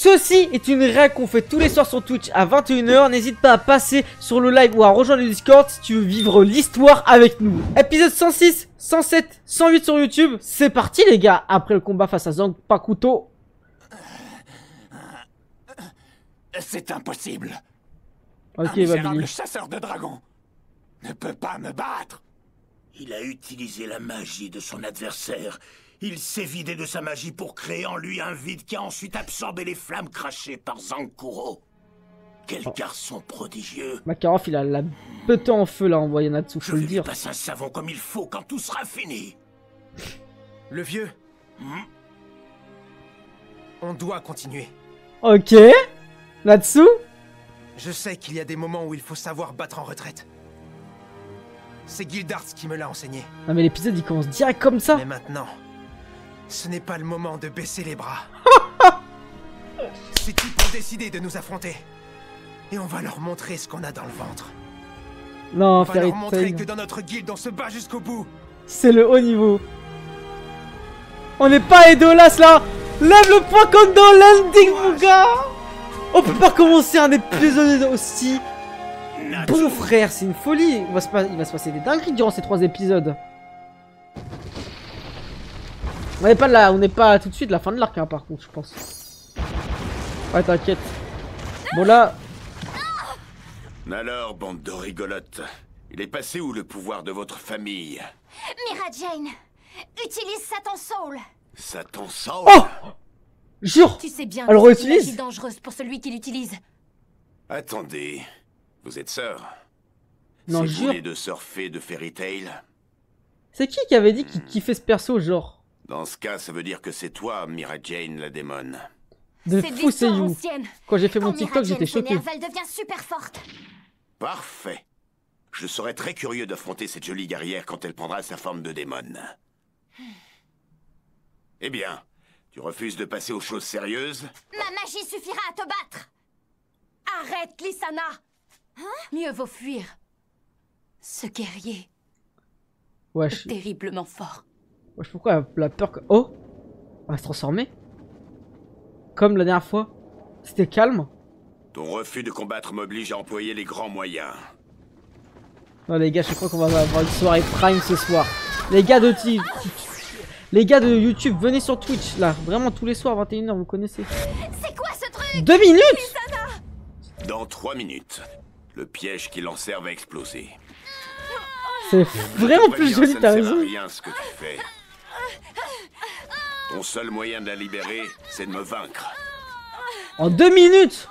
Ceci est une règle qu'on fait tous les soirs sur Twitch à 21 h. N'hésite pas à passer sur le live ou à rejoindre le Discord si tu veux vivre l'histoire avec nous. Épisode 106, 107, 108 sur YouTube. C'est parti les gars. Après le combat face à Zanpakuto. C'est impossible. Ok, Un misérable Babili. chasseur de dragons ne peut pas me battre. Il a utilisé la magie de son adversaire. Il s'est vidé de sa magie pour créer en lui un vide qui a ensuite absorbé les flammes crachées par Zankuro. Quel garçon prodigieux. Makarov, il a la pété en feu là en voyant Natsu, Je faut vais le lui dire. passer un savon comme il faut quand tout sera fini. Le vieux, on doit continuer. Ok. Natsu. Je sais qu'il y a des moments où il faut savoir battre en retraite. C'est Gildarts qui me l'a enseigné. Non mais l'épisode il commence direct comme ça. Mais maintenant, ce n'est pas le moment de baisser les bras. Ces types ont décidé de nous affronter. Et on va leur montrer ce qu'on a dans le ventre. Non, On va Fairy leur montrer Tail. que dans notre guilde on se bat jusqu'au bout. C'est le haut niveau. On n'est pas Edolas là. Lève le point comme dans l'ending mon gars. On peut pas commencer un épisode aussi bon frère, c'est une folie. Il va se passer des dingueries durant ces 3 épisodes. On n'est pas là, on n'est pas tout de suite la fin de l'arc hein, par contre je pense. Ouais t'inquiète. Bon là. Alors, bande de rigolotes, il est passé où le pouvoir de votre famille? Mira Jane, utilise Satan Soul. Satan Soul. Oh jure. Tu sais bien Elle que c'est une réutilise magie dangereuse pour celui qui l'utilise. Attendez, vous êtes sœurs? Non C'est jure. vous les deux sœurs fées de Fairy Tail? C'est qui avait dit qu'il kiffait ce perso genre? Dans ce cas, ça veut dire que c'est toi, Mira Jane, la démone. De C'est de fou l'histoire c'est you. ancienne. Quand j'ai fait mon Quand Mira TikTok Jane j'étais choqué. s'énerve, elle devient super forte. Parfait. Je serais très curieux d'affronter cette jolie guerrière quand elle prendra sa forme de démone. Eh bien, tu refuses de passer aux choses sérieuses? Ma magie suffira à te battre. Arrête, Lysana. Mieux vaut fuir. Ce guerrier Wesh. est terriblement fort. Wesh pourquoi la peur que... Oh on va se transformer. Comme la dernière fois. C'était calme. Ton refus de combattre m'oblige à employer les grands moyens. Non les gars je crois qu'on va avoir une soirée prime ce soir. Les gars de YouTube venez sur Twitch là. Vraiment tous les soirs 21 h vous connaissez. C'est quoi ce truc? 2 minutes. Dans 3 minutes, le piège qui l'enserre va exploser. C'est vraiment Je te plus préviens, joli ça t'as ne sert à raison. rien ce que tu fais. Ton seul moyen de la libérer, c'est de me vaincre. En 2 minutes.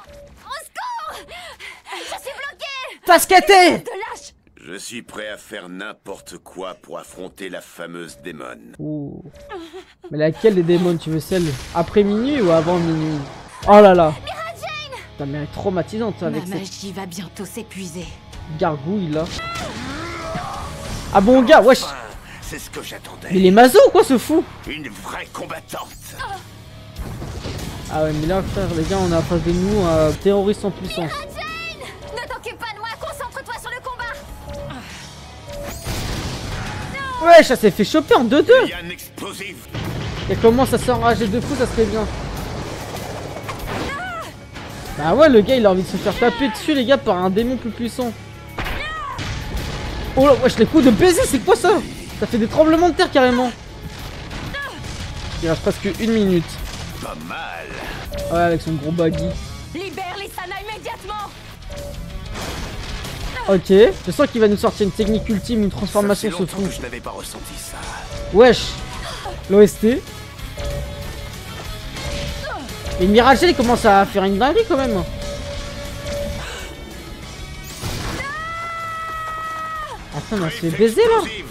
Je suis bloquée. T'as skaté. Te lâche. Je suis prêt à faire n'importe quoi pour affronter la fameuse démone. Oh. Mais laquelle des démons tu veux, celle après minuit ou avant minuit? Oh là là. Putain mais elle est traumatisante avec Ma cette magie va bientôt s'épuiser. gargouille là. Ah bon gars wesh. Enfin, c'est ce que j'attendais. Mais il est maso ou quoi ce fou? Une vraie combattante. Ah ouais mais là frère les gars on a en face de nous un terroriste en puissance. Ne t'occupe pas de moi, concentre-toi sur le combat. Ouais ça s'est fait choper en 2-2. Il y a un explosif. Et comment ça s'enrager de fou ça serait bien. Bah ouais le gars il a envie de se faire taper dessus les gars par un démon plus puissant. Oh là wesh les coups de baiser c'est quoi ça? Ça fait des tremblements de terre carrément. Il reste presque 1 minute. Pas mal. Ouais avec son gros baggy. Libère Lysana immédiatement. Ok, je sens qu'il va nous sortir une technique ultime, une Ça transformation fait ce longtemps fou. que je n'avais pas ressenti ça. Wesh. L'OST. Et Miragel il commence à faire une dinguerie quand même. Attends mais on se fait baiser là. Explosif.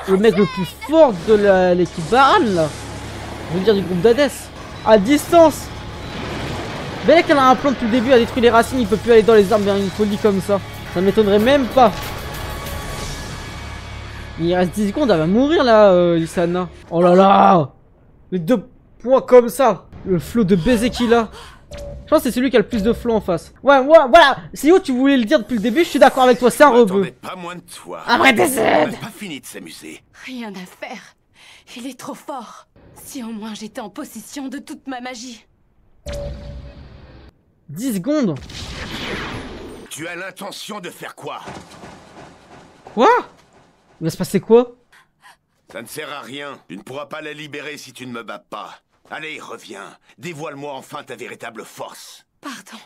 Le mec le plus fort de l'équipe Baran là. Je veux dire du groupe d'Hadès. À distance. Belek elle a un plan depuis le début, elle a détruit les racines, il peut plus aller dans les arbres vers une folie comme ça. Ça m'étonnerait même pas. Il reste 10 secondes, elle va mourir là, Lysana. Oh là là. Les 2 points comme ça. Le flot de baiser qu'il a. Je pense que c'est celui qui a le plus de flow en face. Ouais, voilà. Si tu voulais le dire depuis le début, je suis d'accord avec toi, c'est un rebeu. Pas moins de toi. Après des On n'a pas fini de s'amuser. Rien à faire. Il est trop fort. Si au moins j'étais en possession de toute ma magie. 10 secondes. Tu as l'intention de faire quoi? Quoi? Il va se passer quoi? Ça ne sert à rien. Tu ne pourras pas la libérer si tu ne me bats pas. Allez, reviens. Dévoile-moi enfin ta véritable force. Pardon.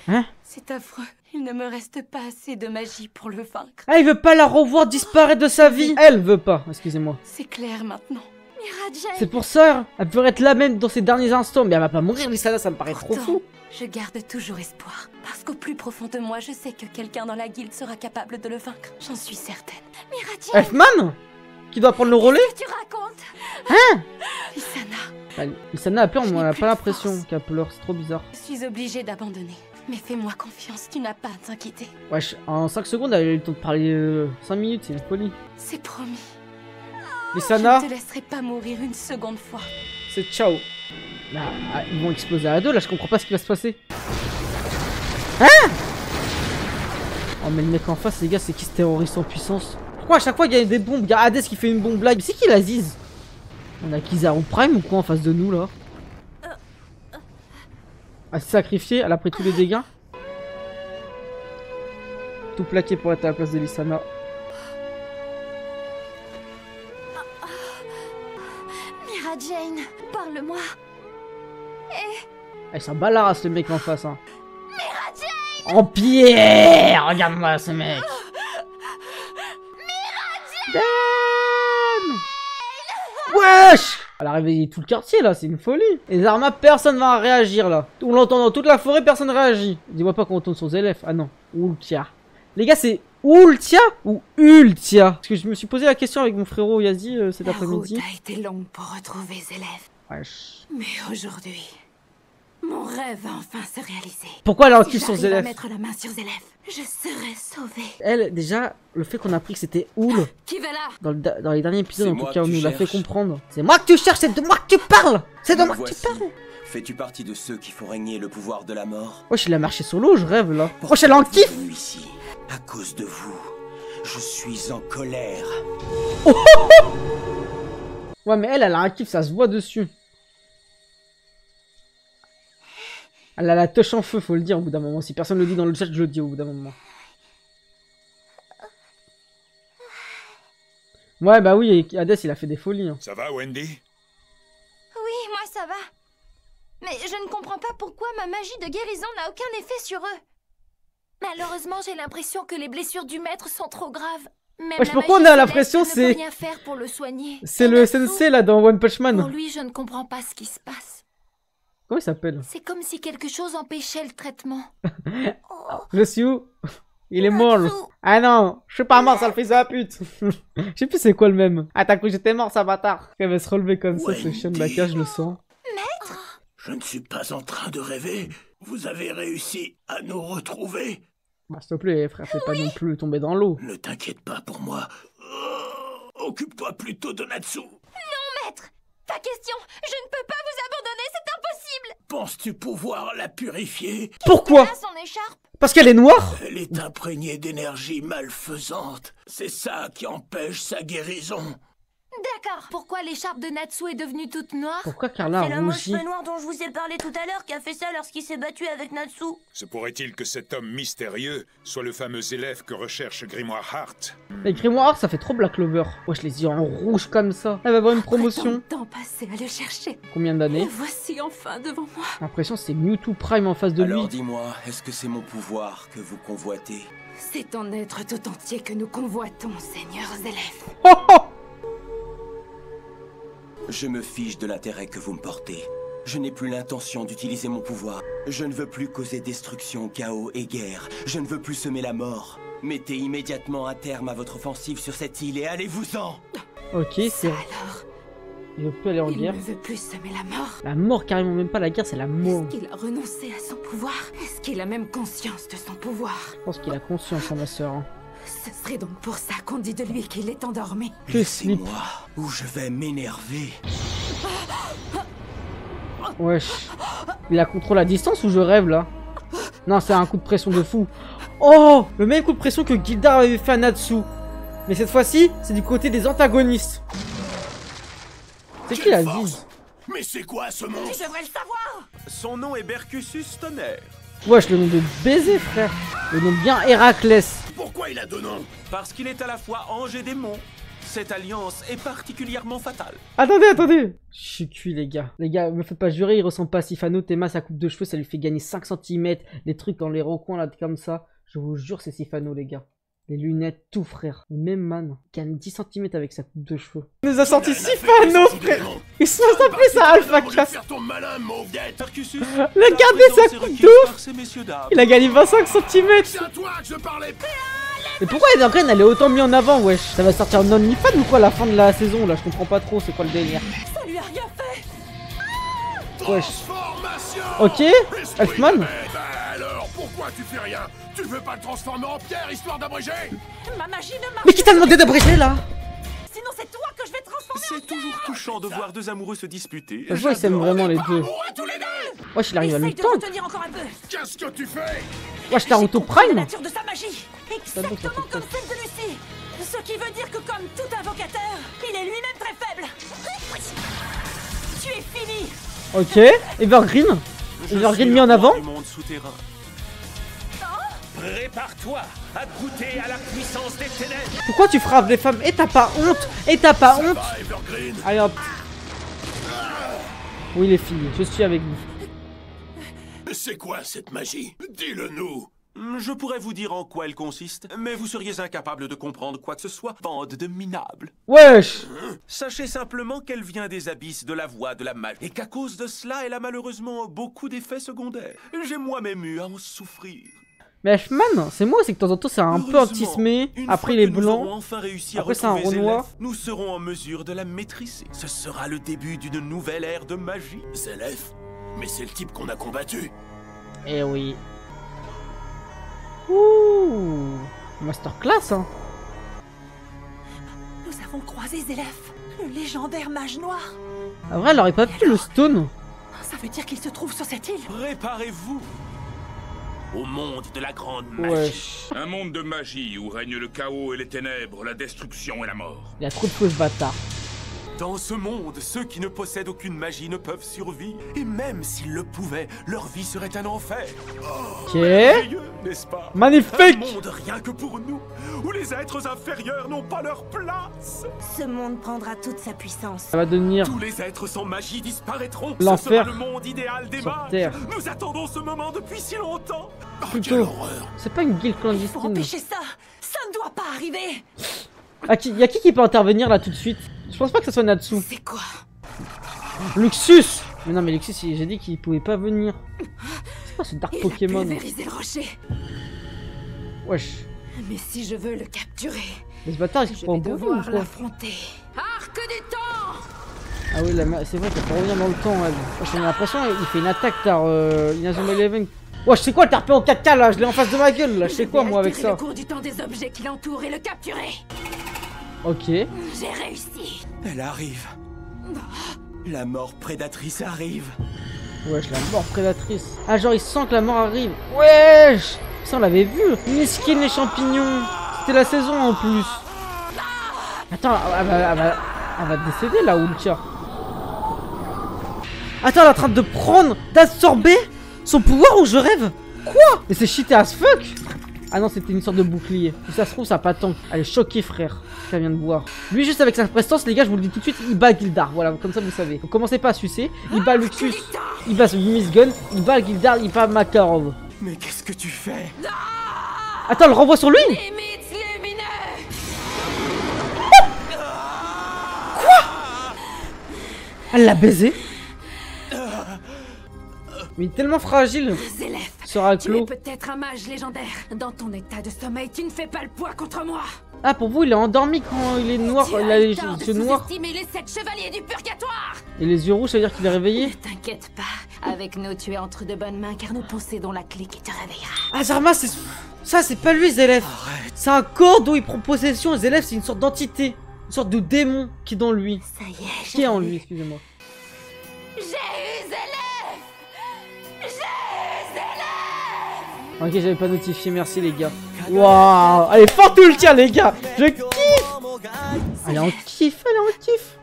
Hein? C'est affreux. Il ne me reste pas assez de magie pour le vaincre. Ah, il veut pas la revoir disparaître de sa vie. Elle veut pas, excusez-moi. C'est clair maintenant. Mira Jane. C'est pour ça, elle peut être là même dans ses derniers instants. Mais elle va pas mourir, Lysana, ça me paraît trop Pourtant, fou. je garde toujours espoir. Parce qu'au plus profond de moi, je sais que quelqu'un dans la guilde sera capable de le vaincre. J'en suis certaine. Mira Jane. Elfman? Qui doit prendre le relais? Qu'est-ce que tu racontes? Hein? Lysana. Lysana a peur, mais on Je n'ai a plus pas de l'impression force. qu'elle pleure, c'est trop bizarre. Je suis obligée d'abandonner. Mais fais-moi confiance, tu n'as pas à t'inquiéter. Wesh, en 5 secondes, elle a eu le temps de parler 5 minutes, c'est une folie. C'est promis. Lysana, Je ne te laisserai pas mourir une seconde fois. c'est ciao. Là, ah, ils vont exploser à deux, là, je comprends pas ce qui va se passer. Hein? Oh, mais le mec en face, les gars, c'est qui ce terroriste en puissance? Pourquoi à chaque fois il y a des bombes? Il y a Hades qui fait une bombe blague. Mais c'est qui la Ziz? On a Kizaru Prime ou quoi en face de nous là? Elle s'est sacrifiée, elle a pris tous les dégâts. Tout plaqué pour être à la place de Lysana. Mira Jane, parle-moi. Elle s'en bat la race le mec en face hein. En pierre! Regarde-moi ce mec! Damn! Wesh! Elle a réveillé tout le quartier là, c'est une folie! Les armes, personne va réagir là. On l'entend dans toute la forêt, personne réagit. Dis-moi pas qu'on retourne sur Zélef. Ah non, Ultia. Les gars, c'est Ultia ou Ultia? Parce que je me suis posé la question avec mon frérot Yazi cet après-midi. La route a été longue pour retrouver Zélef. Wesh. Mais aujourd'hui, mon rêve va enfin se réaliser. Pourquoi elle a un Si kiff sur j'arrive à Zélef? mettre la main sur Zélef, je serai sauvée. Elle, déjà, le fait qu'on a appris que c'était Oul Qui va là? dans les derniers épisodes, C'est en tout moi cas, que on tu nous l'a fait cherches. comprendre. C'est moi que tu cherches, c'est de moi que tu parles! C'est de Me moi que tu voici. parles! Fais-tu partie de ceux qui font régner le pouvoir de la mort? Wesh, il a marché solo, je rêve là. Pourquoi Wesh, elle est en êtes-vous kiff! venu ici? À cause de vous. Je suis en colère. Ouais, mais elle a un kiff, ça se voit dessus. Elle a la touche en feu, faut le dire au bout d'un moment. Si personne le dit dans le chat, je le dis au bout d'un moment. Ouais, bah oui, Hades, il a fait des folies. Hein. Ça va, Wendy? Oui, moi ça va. Mais je ne comprends pas pourquoi ma magie de guérison n'a aucun effet sur eux. Malheureusement, j'ai l'impression que les blessures du maître sont trop graves. Même Wesh, la pourquoi magie on a céleste l'impression ne c'est... peut rien faire pour le soigner. C'est Et le Natsu, sensei là dans One Punch Pour Man. lui, je ne comprends pas ce qui se passe. Comment il s'appelle? C'est comme si quelque chose empêchait le traitement. Je suis où? Il est mort. Lui. Natsu. Ah non, je suis pas mort, ça le fait sa pute. Je sais plus c'est quoi le même. Ah t'as cru que j'étais mort, ça bâtard. Elle va se relever comme ça, ce chien de la cage, je le sens. Je ne suis pas en train de rêver. Vous avez réussi à nous retrouver. Bah s'il te plaît frère, fais pas non plus tomber dans l'eau. Ne t'inquiète pas pour moi. Occupe-toi plutôt de Natsu. Maître, pas question. Je ne peux pas vous abandonner, c'est impossible. Penses-tu pouvoir la purifier? Pourquoi? Là, son écharpe. Parce qu'elle est noire? Elle est imprégnée d'énergie malfaisante. C'est ça qui empêche sa guérison. D'accord. Pourquoi l'écharpe de Natsu est devenue toute noire? Pourquoi Carla C'est a l'homme aux rougi? cheveux noirs dont je vous ai parlé tout à l'heure qui a fait ça lorsqu'il s'est battu avec Natsu. Se pourrait-il que cet homme mystérieux soit le fameux élève que recherche Grimoire Hart? Les grimoires, ça fait trop Black Clover. Wesh, les yeux en rouge comme ça. Elle va avoir une promotion. Tant de temps passé à le chercher. Combien Le d'années? voici enfin devant moi. J'ai l'impression que c'est Mewtwo Prime en face de lui. Alors dis-moi, est-ce que c'est mon pouvoir que vous convoitez? C'est ton être tout entier que nous convoitons, Seigneur Zélef. Oh oh! Je me fiche de l'intérêt que vous me portez. Je n'ai plus l'intention d'utiliser mon pouvoir. Je ne veux plus causer destruction, chaos et guerre. Je ne veux plus semer la mort. Mettez immédiatement un terme à votre offensive sur cette île et allez-vous-en! Ok, c'est... Alors, Il veut plus aller en il guerre. ne veut plus semer la mort. La mort, carrément, même pas la guerre, c'est la mort. Est-ce qu'il a renoncé à son pouvoir? Est-ce qu'il a même conscience de son pouvoir? Je pense qu'il a conscience, hein, ma soeur. Hein. Ce serait donc pour ça qu'on dit de lui qu'il est endormi. Que slip. Laissez-moi, ou je vais m'énerver. Wesh. Il a contrôle à distance ou je rêve là? Non, c'est un coup de pression de fou. Oh! Le même coup de pression que Gildar avait fait à Natsu. Mais cette fois-ci, c'est du côté des antagonistes. C'est qui la Ziz? Mais c'est quoi ce monstre? Tu devrais le savoir. Son nom est Bercussus Tonnerre. Wesh, le nom de baiser, frère. Le nom bien Héraclès. Pourquoi il a deux noms? Parce qu'il est à la fois ange et démon. Cette alliance est particulièrement fatale. Attendez. Je suis cuit, les gars. Les gars, me faites pas jurer, il ressemble pas à Sifano. Théma, sa coupe de cheveux, ça lui fait gagner 5 cm. Les trucs dans les recoins, là, comme ça. Je vous jure, c'est Sifano, les gars. Les lunettes, tout, frère. Même man, il gagne 10 cm avec sa coupe de cheveux. Il nous a sorti Sifano, frère. Ils sont appelés ça Alpha Cast. Regardez sa coupe d'ouf. Il a gagné 25 cm. C'est à toi que je parlais. Et pourquoi Evergreen elle est autant mis en avant, wesh? Ça va sortir en OnlyFans ou quoi à la fin de la saison là? Je comprends pas trop, c'est quoi le délire? Ça lui a rien fait. Wesh. Ok, Elfman. Bah alors, pourquoi tu fais rien? Tu veux pas le transformer en pierre histoire d'abréger? Ma magie ne marche. Mais qui t'a demandé d'abréger là? Sinon c'est toi que je vais transformer. C'est toujours touchant de voir deux amoureux se disputer. Je vois, ils s'aiment vraiment les deux. Wesh, il arrive à le Essaye de temps. retenir encore un peu. Qu'est-ce que tu fais? Wesh, t'as auto La prime? nature de sa magie. Exactement comme celle de Lucie. Ce qui veut dire que comme tout invocateur, il est lui-même très faible. Tu es fini. Ok, Evergreen. Evergreen mis en avant. Prépare-toi à goûter à la puissance des ténèbres. Pourquoi tu frappes les femmes? Et t'as pas honte? Et t'as pas honte? Allez hop. Oui les filles, je suis avec vous. C'est quoi cette magie? Dis-le-nous. Je pourrais vous dire en quoi elle consiste, mais vous seriez incapable de comprendre quoi que ce soit, bande de minables. Wesh. Sachez simplement qu'elle vient des abysses de la voie de la magie, et qu'à cause de cela, elle a malheureusement beaucoup d'effets secondaires. J'ai moi-même eu à en souffrir. Mais Elfman, c'est moi, c'est que de temps en temps c'est un peu anti-smé, après il est blanc, après c'est un Renoir. Nous serons en mesure de la maîtriser. Ce sera le début d'une nouvelle ère de magie. Zélef? Mais c'est le type qu'on a combattu. Eh oui. Ouh, masterclass hein. Nous avons croisé Zélef, le légendaire mage noir. En vrai, elle aurait pas pu le stone. Ça veut dire qu'il se trouve sur cette île. Préparez-vous au monde de la grande magie. Wesh. Un monde de magie où règne le chaos et les ténèbres, la destruction et la mort. Il y a trop de fausses bâtards. Dans ce monde, ceux qui ne possèdent aucune magie ne peuvent survivre. Et même s'ils le pouvaient, leur vie serait un enfer. Ok. Merveilleux, n'est-ce pas? Magnifique. Un monde rien que pour nous, où les êtres inférieurs n'ont pas leur place. Ce monde prendra toute sa puissance. Ça va devenir Tous les êtres sans magie disparaîtront. L'enfer Ce sera le monde idéal des sur mages. Terre. Nous attendons ce moment depuis si longtemps. plutôt. C'est pas une guilde Pour clandestine. empêcher ça, ça ne doit pas arriver. Y'a qui peut intervenir là tout de suite? Je pense pas que ça soit Natsu. C'est quoi? Luxus. Mais non mais Luxus, j'ai dit qu'il pouvait pas venir. C'est quoi ce Dark Pokémon? Il a pulvérisé le rocher. Wesh. Mais si je veux le capturer, Mais ce bâtard il se je prend vais beaucoup ou devoir quoi? l'affronter. Arc du temps. Ah oui, c'est vrai qu'elle peut revenir dans le temps, elle. Wesh, j'ai l'impression qu'il fait une attaque par Inazuma Eleven. Wesh, c'est quoi le tarpé en 4K là? Je l'ai en face de ma gueule là, je sais quoi moi avec ça? Le cours du temps des objets qui l'entourent et le capturer. Ok. J'ai réussi. Elle arrive. La mort prédatrice arrive. Wesh, la mort prédatrice. Ah, genre il sent que la mort arrive. Wesh. Ça on l'avait vu. Miskin les champignons. C'était la saison en plus. Attends, elle va décéder là, Ultia. Attends, elle est en train de prendre, d'absorber son pouvoir ou je rêve? Quoi? Mais c'est cheaté as fuck. Ah non, c'était une sorte de bouclier. Si ça se trouve, ça a pas tant. Elle est choquée, frère. Ça vient de voir. Lui, juste avec sa prestance, les gars, je vous le dis tout de suite, il bat Gildar. Voilà, comme ça, vous savez. Donc, commencez pas à sucer. Il bat Luxus. Il bat Miss Gun. Il bat Gildar. Il bat Makarov. Mais qu'est-ce que tu fais? Attends, elle renvoie sur lui? Limites lumineux. Quoi? Elle l'a baisé? Mais il est tellement fragile. Zélef, Sera tu es clos. peut-être un mage légendaire. Dans ton état de sommeil, tu ne fais pas le poids contre moi. Ah, pour vous, il est endormi quand il est noir. Tu Il a as les le temps de yeux noirs. sous-estimer les 7 chevaliers du purgatoire. Et les yeux rouges, ça veut dire qu'il est réveillé? Ne t'inquiète pas. Avec nous, tu es entre de bonnes mains car nous possédons la clé qui te réveillera. Ah, Zarma, c'est. Ça, c'est pas lui, Zélef. C'est un corps dont il prend possession. Zélef, c'est une sorte d'entité. Une sorte de démon qui est dans lui. Ça y est, Qui est en lui, excusez-moi. J'ai eu Zélef. J'ai eu Zélef. Ok, j'avais pas notifié, merci les gars. Waouh, elle est forte tout le tien, les gars. Je kiffe. Elle est en kiff, elle est en kiff.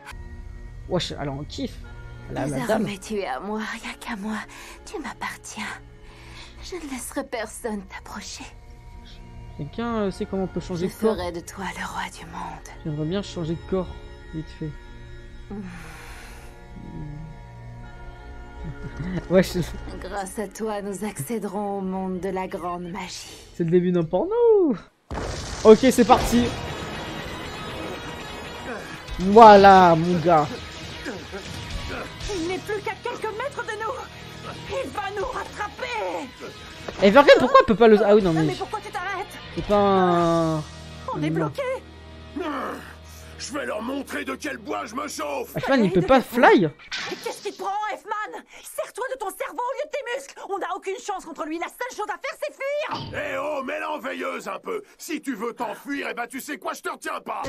Wesh, alors on kiffe. La dame. Désormais, tu es à moi, rien qu'à moi. Tu m'appartiens. Je ne laisserai personne t'approcher. Quelqu'un sait comment on peut changer Je de corps? ferai de toi le roi du monde. J'aimerais bien changer de corps, vite fait. Ouais, Grâce à toi, nous accéderons au monde de la grande magie. c'est le début d'un porno. Ok, c'est parti. Voilà, mon gars. Il n'est plus qu'à quelques mètres de nous. Il va nous rattraper. Et Vergen, pourquoi elle peut pas le... Ah oui, non, Mais mais... pourquoi tu t'arrêtes? C'est pas un... On est bloqué. Je vais leur montrer de quel bois je me chauffe. Elfman, il peut pas fly? Mais qu'est-ce qui te prend, Elfman? Sers-toi de ton cerveau au lieu de tes muscles. On n'a aucune chance contre lui. La seule chose à faire, c'est fuir. Eh oh, mets-la en veilleuse un peu. Si tu veux t'enfuir, eh ben tu sais quoi, je te retiens pas.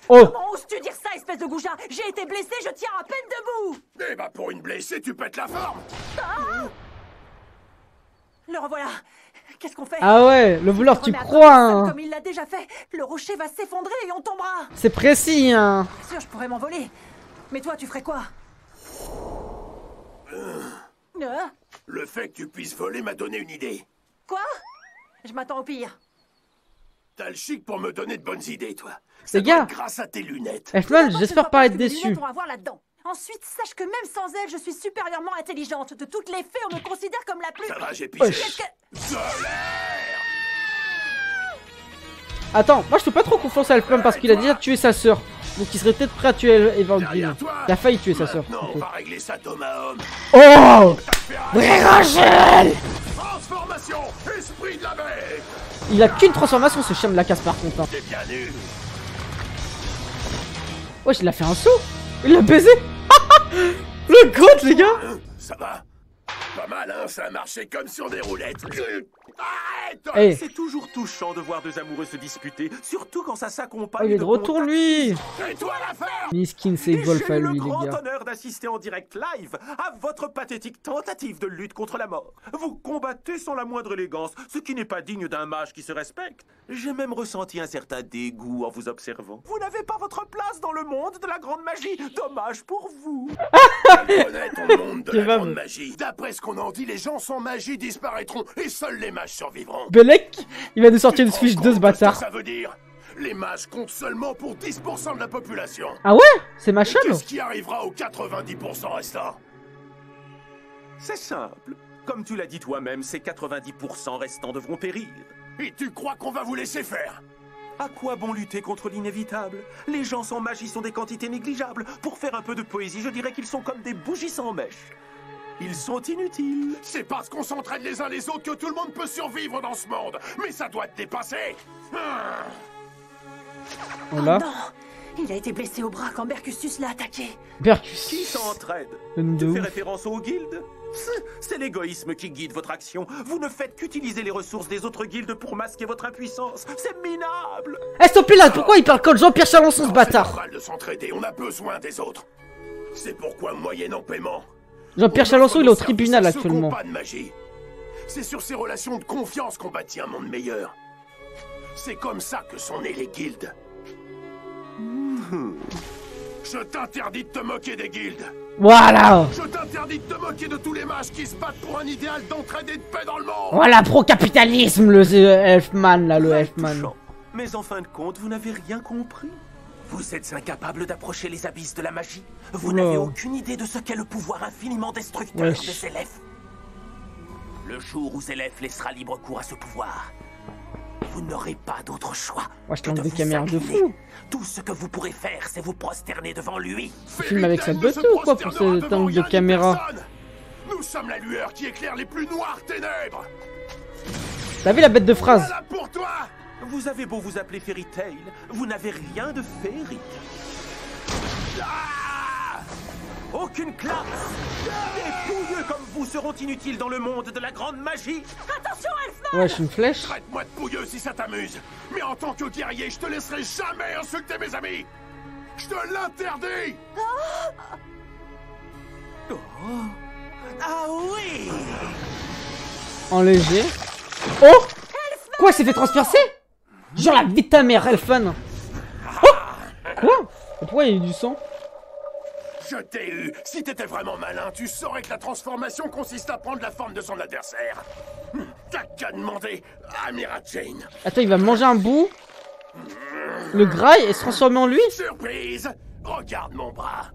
Oh! Comment oses-tu dire ça, espèce de goujat? J'ai été blessé, je tiens à peine debout. Eh ben pour une blessée, tu pètes la forme. Le revoilà. Qu'est-ce qu'on fait? Ah ouais, le voleur, tu Remets à crois, toi, hein? Comme il l'a déjà fait. Le rocher va s'effondrer et on tombera. C'est précis, hein? Bien sûr, je pourrais m'envoler. Mais toi, tu ferais quoi? Le fait que tu puisses voler m'a donné une idée. Quoi? Je m'attends au pire. T'as le chic pour me donner de bonnes idées, toi. Les Ça doit gars. être grâce à tes lunettes. Elfman, D'abord, j'espère je pas vois être ce que les déçu. lunettes ont à voir là-dedans. Ensuite, sache que même sans elles, je suis supérieurement intelligente. De toutes les fées, on me considère comme la plus... Ça va, j'ai Wesh. pissé. Qu'est-ce que... Solaire. Attends, moi je fais pas trop confiance à Elfman parce qu'il a déjà tué sa sœur. Donc il serait peut-être prêt à tuer Evangeline. Derrière toi. Il a failli tuer sa sœur. Maintenant, on va régler ça d'homme à homme. Oh! Vrai Rachel! Transformation, esprit de la bête. Il a qu'une transformation, ce chien de la casse par contre. Hein. T'es bien nul. Wesh, il a fait un saut! Il l'a baisé! Le goat, les gars! Ça va? Pas mal, hein? Ça a marché comme sur des roulettes. Arrête! Eh, C'est toujours touchant de voir deux amoureux se disputer, surtout quand ça s'accompagne oh, il est de retour, contacts. lui! Et toi l'affaire? Miskin, c'est Et golf j'ai à eu le lui, les grand gars. honneur d'assister en direct live à votre pathétique tentative de lutte contre la mort. Vous combattez sans la moindre élégance, ce qui n'est pas digne d'un mage qui se respecte. J'ai même ressenti un certain dégoût en vous observant. Vous n'avez pas votre place dans le monde de la grande magie. Dommage pour vous. Connais ton monde de la Kebab. grande magie. D'après ce qu'on en dit, les gens sans magie disparaîtront et seuls les mages survivront. Belek, il va nous sortir une Tu te fiche rends de ce compte bâtard. que ça veut dire? Les mages comptent seulement pour 10% de la population. Ah ouais? C'est ma Et chaîne? qu'est-ce qui arrivera aux 90% restants? C'est simple. Comme tu l'as dit toi-même, ces 90% restants devront périr. Et tu crois qu'on va vous laisser faire? À quoi bon lutter contre l'inévitable? Les gens sans magie sont des quantités négligeables. Pour faire un peu de poésie, je dirais qu'ils sont comme des bougies sans mèche. Ils sont inutiles. C'est parce qu'on s'entraide les uns les autres que tout le monde peut survivre dans ce monde. Mais ça doit te dépasser. Voilà. Non, il a été blessé au bras quand Mercustus l'a attaqué. Qui Percus. s'entraide? De Tu fais ouf. référence aux guildes? C'est l'égoïsme qui guide votre action. Vous ne faites qu'utiliser les ressources des autres guildes pour masquer votre impuissance. C'est minable. Eh, stop là! Pourquoi il parle comme Jean-Pierre Chalençon, ce C'est bâtard? normal de s'entraider, on a besoin des autres. C'est pourquoi, moyennant paiement, Jean-Pierre on Chalençon, offre il est au nos services tribunal à ceux qui actuellement. n'ont pas de magie. C'est sur ces relations de confiance qu'on bâtit un monde meilleur. C'est comme ça que sont nées les guildes. Je t'interdis de te moquer des guildes. Voilà! Je t'interdis de te moquer de tous les mages qui se battent pour un idéal d'entraide et de paix dans le monde. Voilà, pro-capitalisme, le Elfman, là, le Très Elfman. touchant. Mais en fin de compte, vous n'avez rien compris. Vous êtes incapable d'approcher les abysses de la magie. Vous Oula. n'avez aucune idée de ce qu'est le pouvoir infiniment destructeur Wesh. de Zélef. Le jour où Zélef laissera libre cours à ce pouvoir, vous n'aurez pas d'autre choix. Wesh, que manque de de vous caméras de incliner. fou. Tout ce que vous pourrez faire, c'est vous prosterner devant lui. Filme avec sa beauté ou quoi pour ce angle de caméra? Nous sommes la lueur qui éclaire les plus noires ténèbres. T'as vu la bête de phrase? Voilà pour toi. Vous avez beau vous appeler Fairy Tail, vous n'avez rien de féerique. Ah! Aucune classe. Des pouilleux comme vous seront inutiles dans le monde de la grande magie. Attention, Elfman! Wesh, une flèche? Traite-moi de pouilleux si ça t'amuse. Mais en tant que guerrier, je te laisserai jamais insulter mes amis. Je te l'interdis. Ah oui. En léger. Oh! Quoi, il s'est fait transpercer? Genre la vie de ta mère, Elfman! Oh! Quoi? Pourquoi il y a eu du sang? Je t'ai eu. Si t'étais vraiment malin, tu saurais que la transformation consiste à prendre la forme de son adversaire. T'as qu'à demander à Mira Jane. Attends, il va manger un bout. Le graille et se transformer en lui. Surprise! Regarde mon bras.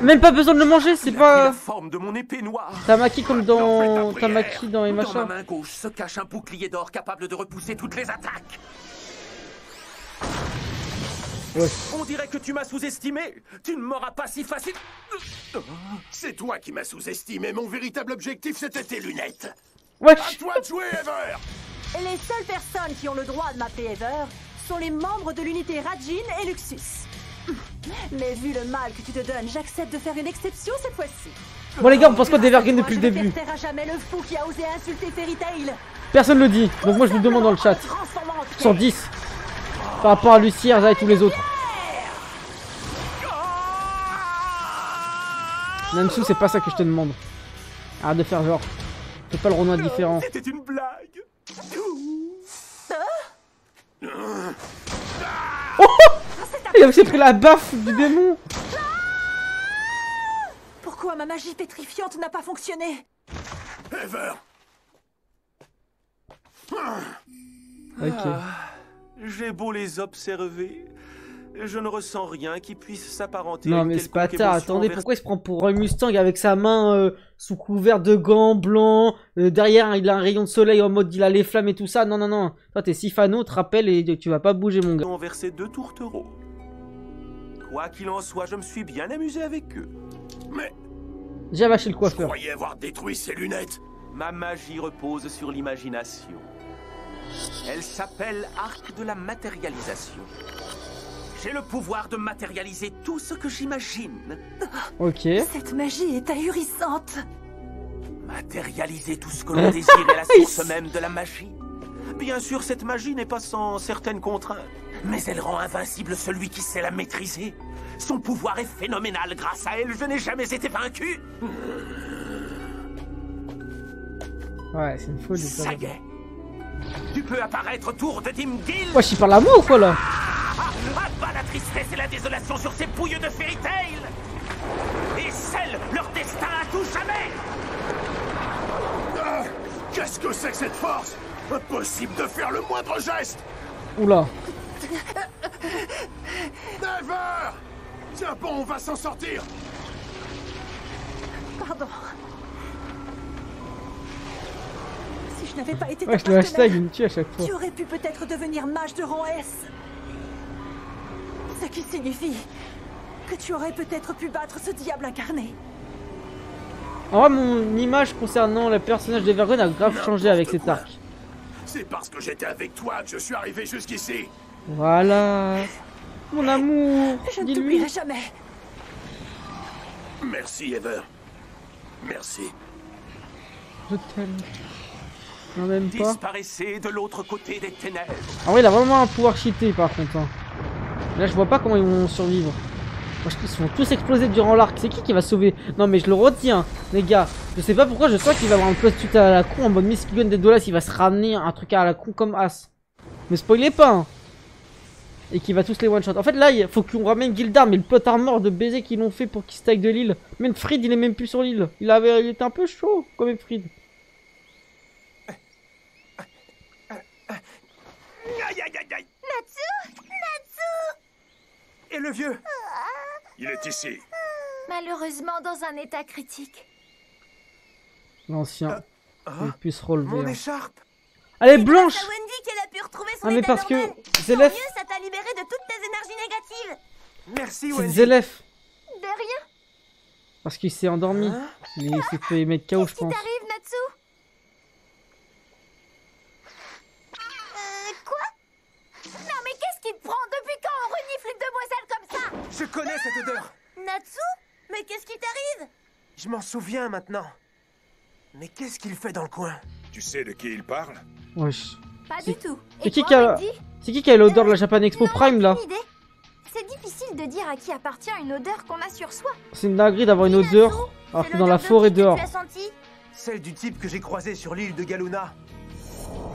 Même pas besoin de le manger, c'est pas... La forme de mon épée noire. Tamaki comme dans... Tamaki dans les Dans ma machins. main gauche se cache un bouclier d'or capable de repousser toutes les attaques. Ouais. On dirait que tu m'as sous-estimé. Tu ne m'auras pas si facile. C'est toi qui m'as sous-estimé. Mon véritable objectif, c'était tes lunettes. Ouais. À toi de jouer, Ever! Et les seules personnes qui ont le droit de m'appeler Ever sont les membres de l'unité Rajin et Luxus. Mais vu le mal que tu te donnes, j'accepte de faire une exception cette fois-ci. Bon les gars, on pense quoi d'Evergreen depuis le Je vais début? faire taire à jamais le fou qui a osé insulter Fairy Tail. Personne le dit, donc moi je vous le demande dans le chat. Transformant en Sur 10. Par rapport à Lucie, Erza et tous les autres. Nansou, c'est pas ça que je te demande. Arrête de faire genre. Fais pas le Renoir différent. C'était une blague. Il a aussi pris la baffe du démon. Pourquoi ma magie pétrifiante n'a pas fonctionné? Ever! Ok. J'ai beau les observer, je ne ressens rien qui puisse s'apparenter Non à une mais c'est pas quelconque tard, émotion attendez, envers- pourquoi il se prend pour un Mustang avec sa main sous couvert de gants blancs, derrière il a un rayon de soleil en mode il a les flammes et tout ça, non non non, toi t'es Sifano, te rappelle et tu vas pas bouger mon gars. ont versé 2 tourtereaux. Quoi qu'il en soit, je me suis bien amusé avec eux. Mais J'ai lâché le je coiffeur. croyais avoir détruit ses lunettes. Ma magie repose sur l'imagination. Elle s'appelle Arc de la matérialisation. J'ai le pouvoir de matérialiser tout ce que j'imagine. Ok. Cette magie est ahurissante. Matérialiser tout ce que l'on désire est la source même de la magie. Bien sûr, cette magie n'est pas sans certaines contraintes, mais elle rend invincible celui qui sait la maîtriser. Son pouvoir est phénoménal. Grâce à elle, je n'ai jamais été vaincu. Ouais, c'est une folie ça. Ça y est. Tu peux apparaître tour de Dimgil. Wesh, il parle à moi ou quoi là? Abat la tristesse et la désolation sur ces pouilleux de Fairy Tail. Et scelle leur destin à tout jamais. Ah, qu'est-ce que c'est que cette force? Impossible de faire le moindre geste. Oula. Never! Tiens bon, on va s'en sortir. Pardon. Si je n'avais pas été ta Wesh, le hashtag partenaire, il me tue à chaque fois. tu aurais pu peut-être devenir mage de rang S. Ce qui signifie que tu aurais peut-être pu battre ce diable incarné. En vrai, mon image concernant le personnage d'Evergreen a grave changé avec cet arc. C'est parce que j'étais avec toi que je suis arrivé jusqu'ici. Voilà. Mon amour. Je ne Dis-lui. t'oublierai jamais. Merci, Ever. Merci. Je t'aime. Non, même pas. Disparaissez de l'autre côté des ténèbres. En vrai, il a vraiment un pouvoir cheaté par contre. Hein. Là, je vois pas comment ils vont survivre. Moi, je pense qu'ils sont tous explosés durant l'arc. C'est qui va sauver? Non, mais je le retiens, les gars. Je sais pas pourquoi, je sens qu'il va avoir un post tout à la con en mode Miss Gun des Dollars. Il va se ramener un truc à la con comme As. Mais spoilez pas, hein. Et qu'il va tous les one-shot. En fait, là, il faut qu'on ramène Gildar, mais le plot armor de baiser qu'ils l'ont fait pour qu'il stack de l'île. Même Fried, il est même plus sur l'île. Il était un peu chaud, quand même, Fried. Aïe aïe aïe aïe. Natsu Et le vieux? Il est ici. Malheureusement dans un état critique. L'ancien. Il puisse relever. Mon Hein. écharpe. Elle est blanche! C'est Wendy qu'elle a pu retrouver son Ah, mais état parce que normal. Tant Zélef, mieux, ça t'a libéré de toutes tes énergies négatives. Merci c'est Wendy. Zélef. De rien. Parce qu'il s'est endormi. Il s'est fait mettre KO, je Qu'est-ce qui pense. t'arrive, Natsu? Quoi? Non mais qu'est-ce qui te prend? Depuis quand on renifle une demoiselle comme ça? Je connais cette odeur. Natsu? Mais qu'est-ce qui t'arrive? Je m'en souviens maintenant. Mais qu'est-ce qu'il fait dans le coin? Tu sais de qui il parle? Wesh. Pas du tout. C'est Et qui toi, qui a... Wendy? C'est qui a l'odeur de la Japan Expo Prime là? Aucune idée. C'est difficile de dire à qui appartient une odeur qu'on a sur soi. C'est une dinguerie d'avoir une odeur alors que dans la forêt dehors. Tu as senti? Celle du type que j'ai croisé sur l'île de Galuna.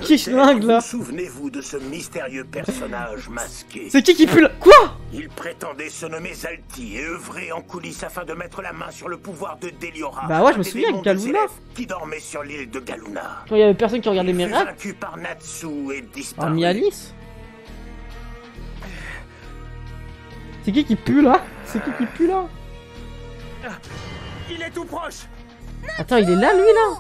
Qui schlingue là? Souvenez-vous de ce mystérieux personnage masqué. C'est qui pue là? Quoi? Il prétendait se nommer Zalti et œuvrer en coulisses afin de mettre la main sur le pouvoir de Deliora. Bah ouais, je me souviens, Galuna. Qui dormait sur l'île de Galuna. Quand il y avait personne qui regardait mes Il fut rêves. vaincu par Natsu et disparu. Hormis Alice. C'est qui pue là? C'est qui pue là? Il est tout proche. Attends, il est là lui là?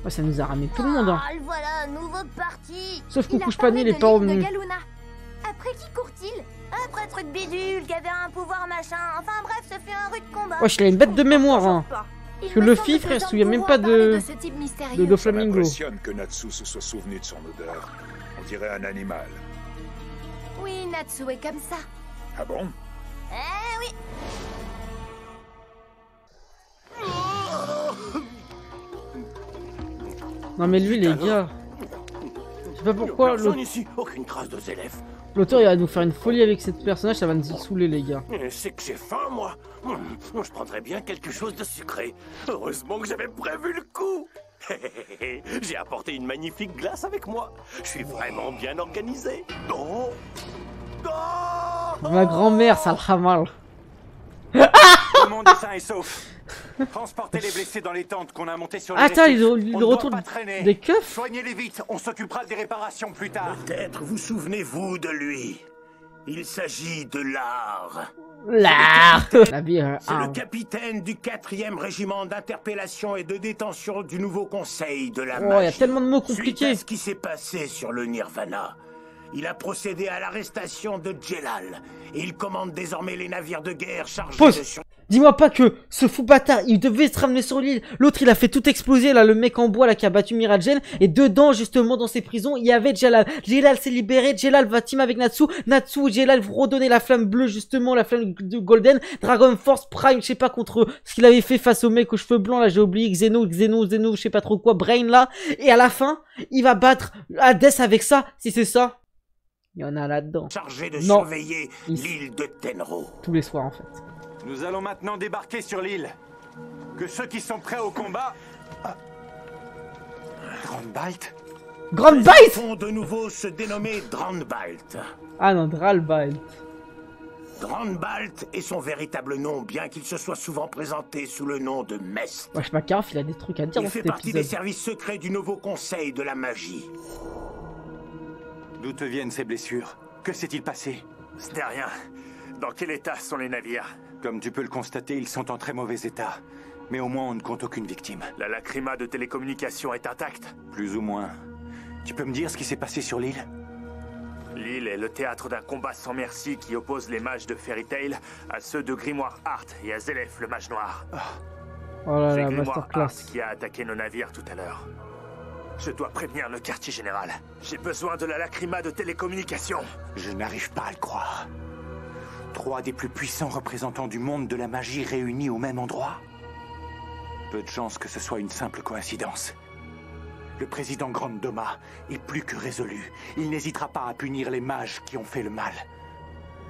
Ouais, ça nous a ramené tout le monde hein. Ah, le voilà, nouveau parti. Sauf Coucou Ch'Pani, il est pas revenu. Après qui court-il? Après truc bidule, qui avait un pouvoir machin. Enfin bref, ce fut un rude combat. Wesh, il a une bête de mémoire hein. Parce que Luffy, frère, se souvient même pas de Flamingo. Ça m'impressionne que Natsu se soit souvenu de son odeur. On dirait un animal. Oui, Natsu est comme ça. Ah bon? Eh oui. Non mais lui les gars, je sais pas pourquoi ici, aucune trace de Zélef. l'auteur il va nous faire une folie avec cette personnage, ça va nous saouler les gars. C'est que j'ai faim moi. Je prendrais bien quelque chose de sucré. Heureusement que j'avais prévu le coup. J'ai apporté une magnifique glace avec moi. Je suis vraiment bien organisé. Oh. Oh. Ma grand-mère, ça le mal. Tout le monde est sain et sauf. Transportez les blessés dans les tentes qu'on a montées sur les Attends, récifs. il retourne des keufs. Soignez-les vite, on s'occupera des réparations plus tard. Peut-être vous souvenez-vous de lui. Il s'agit de l'art. L'art. La bière. C'est le capitaine du 4e régiment d'interpellation et de détention du nouveau conseil de la magie. Oh, il y a tellement de mots compliqués. Suite à ce qui s'est passé sur le Nirvana, il a procédé à l'arrestation de Jelal. Et il commande désormais les navires de guerre chargés de sur... Dis-moi pas que ce fou bâtard, il devait se ramener sur l'île. L'autre, il a fait tout exploser, là, le mec en bois, là, qui a battu Miragen. Et dedans, justement, dans ces prisons, il y avait Jelal. Jelal s'est libéré, Jelal va team avec Natsu. Natsu et Jelal vont redonner la flamme bleue, justement, la flamme de Golden. Dragon Force Prime, je sais pas, contre ce qu'il avait fait face au mec aux cheveux blancs, là, j'ai oublié, Xeno, je sais pas trop quoi, Brain, là. Et à la fin, il va battre Hades avec ça, si c'est ça. Il y en a là-dedans. Chargé de surveiller l'île de Tenro. Tous les soirs, en fait. Nous allons maintenant débarquer sur l'île. Que ceux qui sont prêts au combat... Drandbalt Drandbalt vont de nouveau se dénommer Drandbalt. Ah non, Dralbalt. Drandbalt est son véritable nom, bien qu'il se soit souvent présenté sous le nom de Mest. Wesh, Makarov, il a des trucs à dire dans cet épisode. Il fait partie des services secrets du nouveau conseil de la magie. D'où te viennent ces blessures? Que s'est-il passé? Ce n'est rien. Dans quel état sont les navires? Comme tu peux le constater, ils sont en très mauvais état. Mais au moins, on ne compte aucune victime. La lacrima de télécommunication est intacte? Plus ou moins. Tu peux me dire ce qui s'est passé sur l'île? L'île est le théâtre d'un combat sans merci qui oppose les mages de Fairy Tail à ceux de Grimoire Art et à Zélef, le mage noir. Oh là C'est là, Grimoire masterclass. Art qui a attaqué nos navires tout à l'heure. Je dois prévenir le quartier général. J'ai besoin de la lacrima de télécommunication. Je n'arrive pas à le croire. 3 des plus puissants représentants du monde de la magie réunis au même endroit. Peu de chance que ce soit une simple coïncidence. Le président Grand Doma est plus que résolu. Il n'hésitera pas à punir les mages qui ont fait le mal.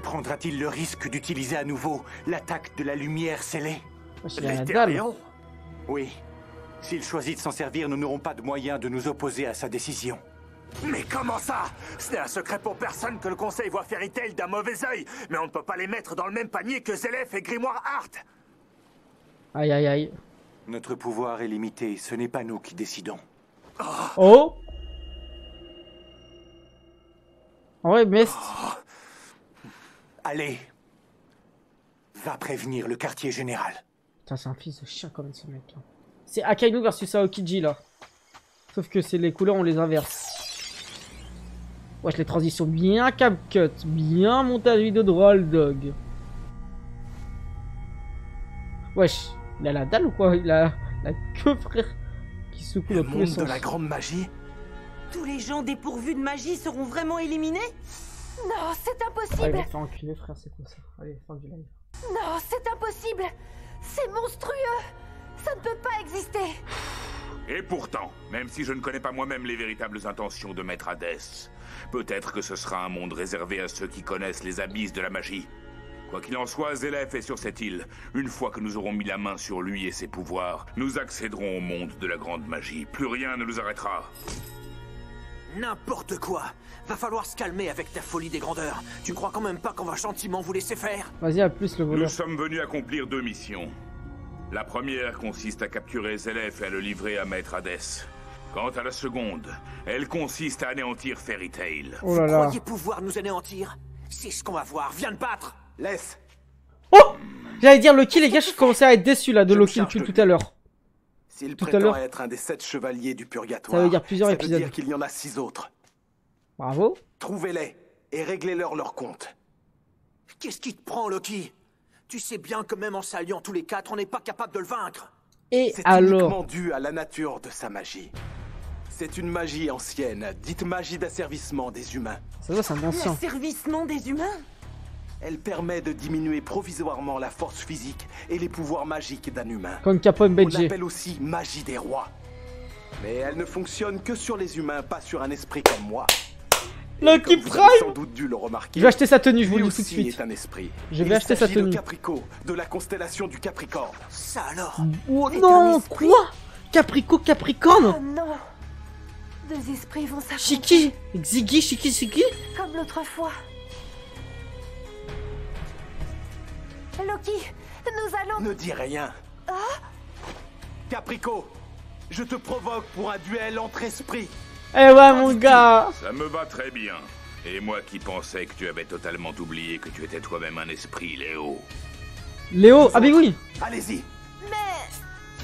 Prendra-t-il le risque d'utiliser à nouveau l'attaque de la lumière scellée? Les Thérions? Oui. S'il choisit de s'en servir, nous n'aurons pas de moyen de nous opposer à sa décision. Mais comment ça? Ce n'est un secret pour personne que le conseil voit Fairy Tail d'un mauvais œil. Mais on ne peut pas les mettre dans le même panier que Zélef et Grimoire Art. Aïe aïe aïe. Notre pouvoir est limité, ce n'est pas nous qui décidons. Oh. Ouais, Mest. Allez. Va prévenir le quartier général. Putain, c'est un fils de chien quand même ce mec là. C'est Akainu versus Aokiji là. Sauf que c'est les couleurs, on les inverse. Wesh, les transitions bien cap-cut. Bien montage vidéo de Roll Dog. Wesh, il a la dalle ou quoi? Il a la queue, frère. Qui secoue dans tous les sens. Le monde de la grande magie? Tous les gens dépourvus de magie seront vraiment éliminés? Non, c'est Ah, il impossible. va faire enculer, frère, c'est quoi ça? Allez, fin du live. Non, c'est impossible. C'est monstrueux. Ça ne peut pas exister. Et pourtant, même si je ne connais pas moi-même les véritables intentions de Maître Hadès, peut-être que ce sera un monde réservé à ceux qui connaissent les abysses de la magie. Quoi qu'il en soit, Zélef est sur cette île. Une fois que nous aurons mis la main sur lui et ses pouvoirs, nous accéderons au monde de la grande magie. Plus rien ne nous arrêtera. N'importe quoi. Va falloir se calmer avec ta folie des grandeurs. Tu crois quand même pas qu'on va gentiment vous laisser faire? Vas-y, à plus le voleur. Nous sommes venus accomplir 2 missions. La première consiste à capturer Zélef et à le livrer à Maître Hadès. Quant à la seconde, elle consiste à anéantir Fairy Tail. Oh là là. Vous croyez pouvoir nous anéantir? C'est ce qu'on va voir. Viens te battre. Laisse. Oh! J'allais dire Loki, les gars, je commençais à être déçu là de Loki depuis tout à l'heure. S'il Tout à prétend l'heure. être un des 7 chevaliers du purgatoire, Ça veut dire plusieurs ça épisodes. veut dire qu'il y en a 6 autres. Bravo. Trouvez-les et réglez-leur leur compte. Qu'est-ce qui te prend, Loki? Tu sais bien que même en s'alliant tous les 4, on n'est pas capable de le vaincre. Et C'est alors? uniquement dû à la nature de sa magie. C'est une magie ancienne, dite magie d'asservissement des humains. Ça doit, c'est un ancien. L'asservissement des humains? Elle permet de diminuer provisoirement la force physique et les pouvoirs magiques d'un humain. Comme Capo On MBG. l'appelle aussi magie des rois. Mais elle ne fonctionne que sur les humains, pas sur un esprit comme moi. Loki Comme vous avez sans Prime! doute dû le remarquer. Je vais acheter sa tenue, je vous lui le dis tout de aussi suite. est un esprit. Je vais Il acheter sa s'agit de tenue. Caprico, de la constellation du Capricorne. Ça alors? Oh C'est un non, esprit. quoi? Capricorne? Oh non! 2 esprits vont s'affronter. Shiki? Ziggy, Shiki? Comme l'autre fois. Loki, nous allons... Ne dis rien. Caprico, je te provoque pour un duel entre esprits. Eh ouais, mon gars! Ça me va très bien. Et moi qui pensais que tu avais totalement oublié que tu étais toi-même un esprit, Léo. Léo? Ah, mais oui! Allez-y.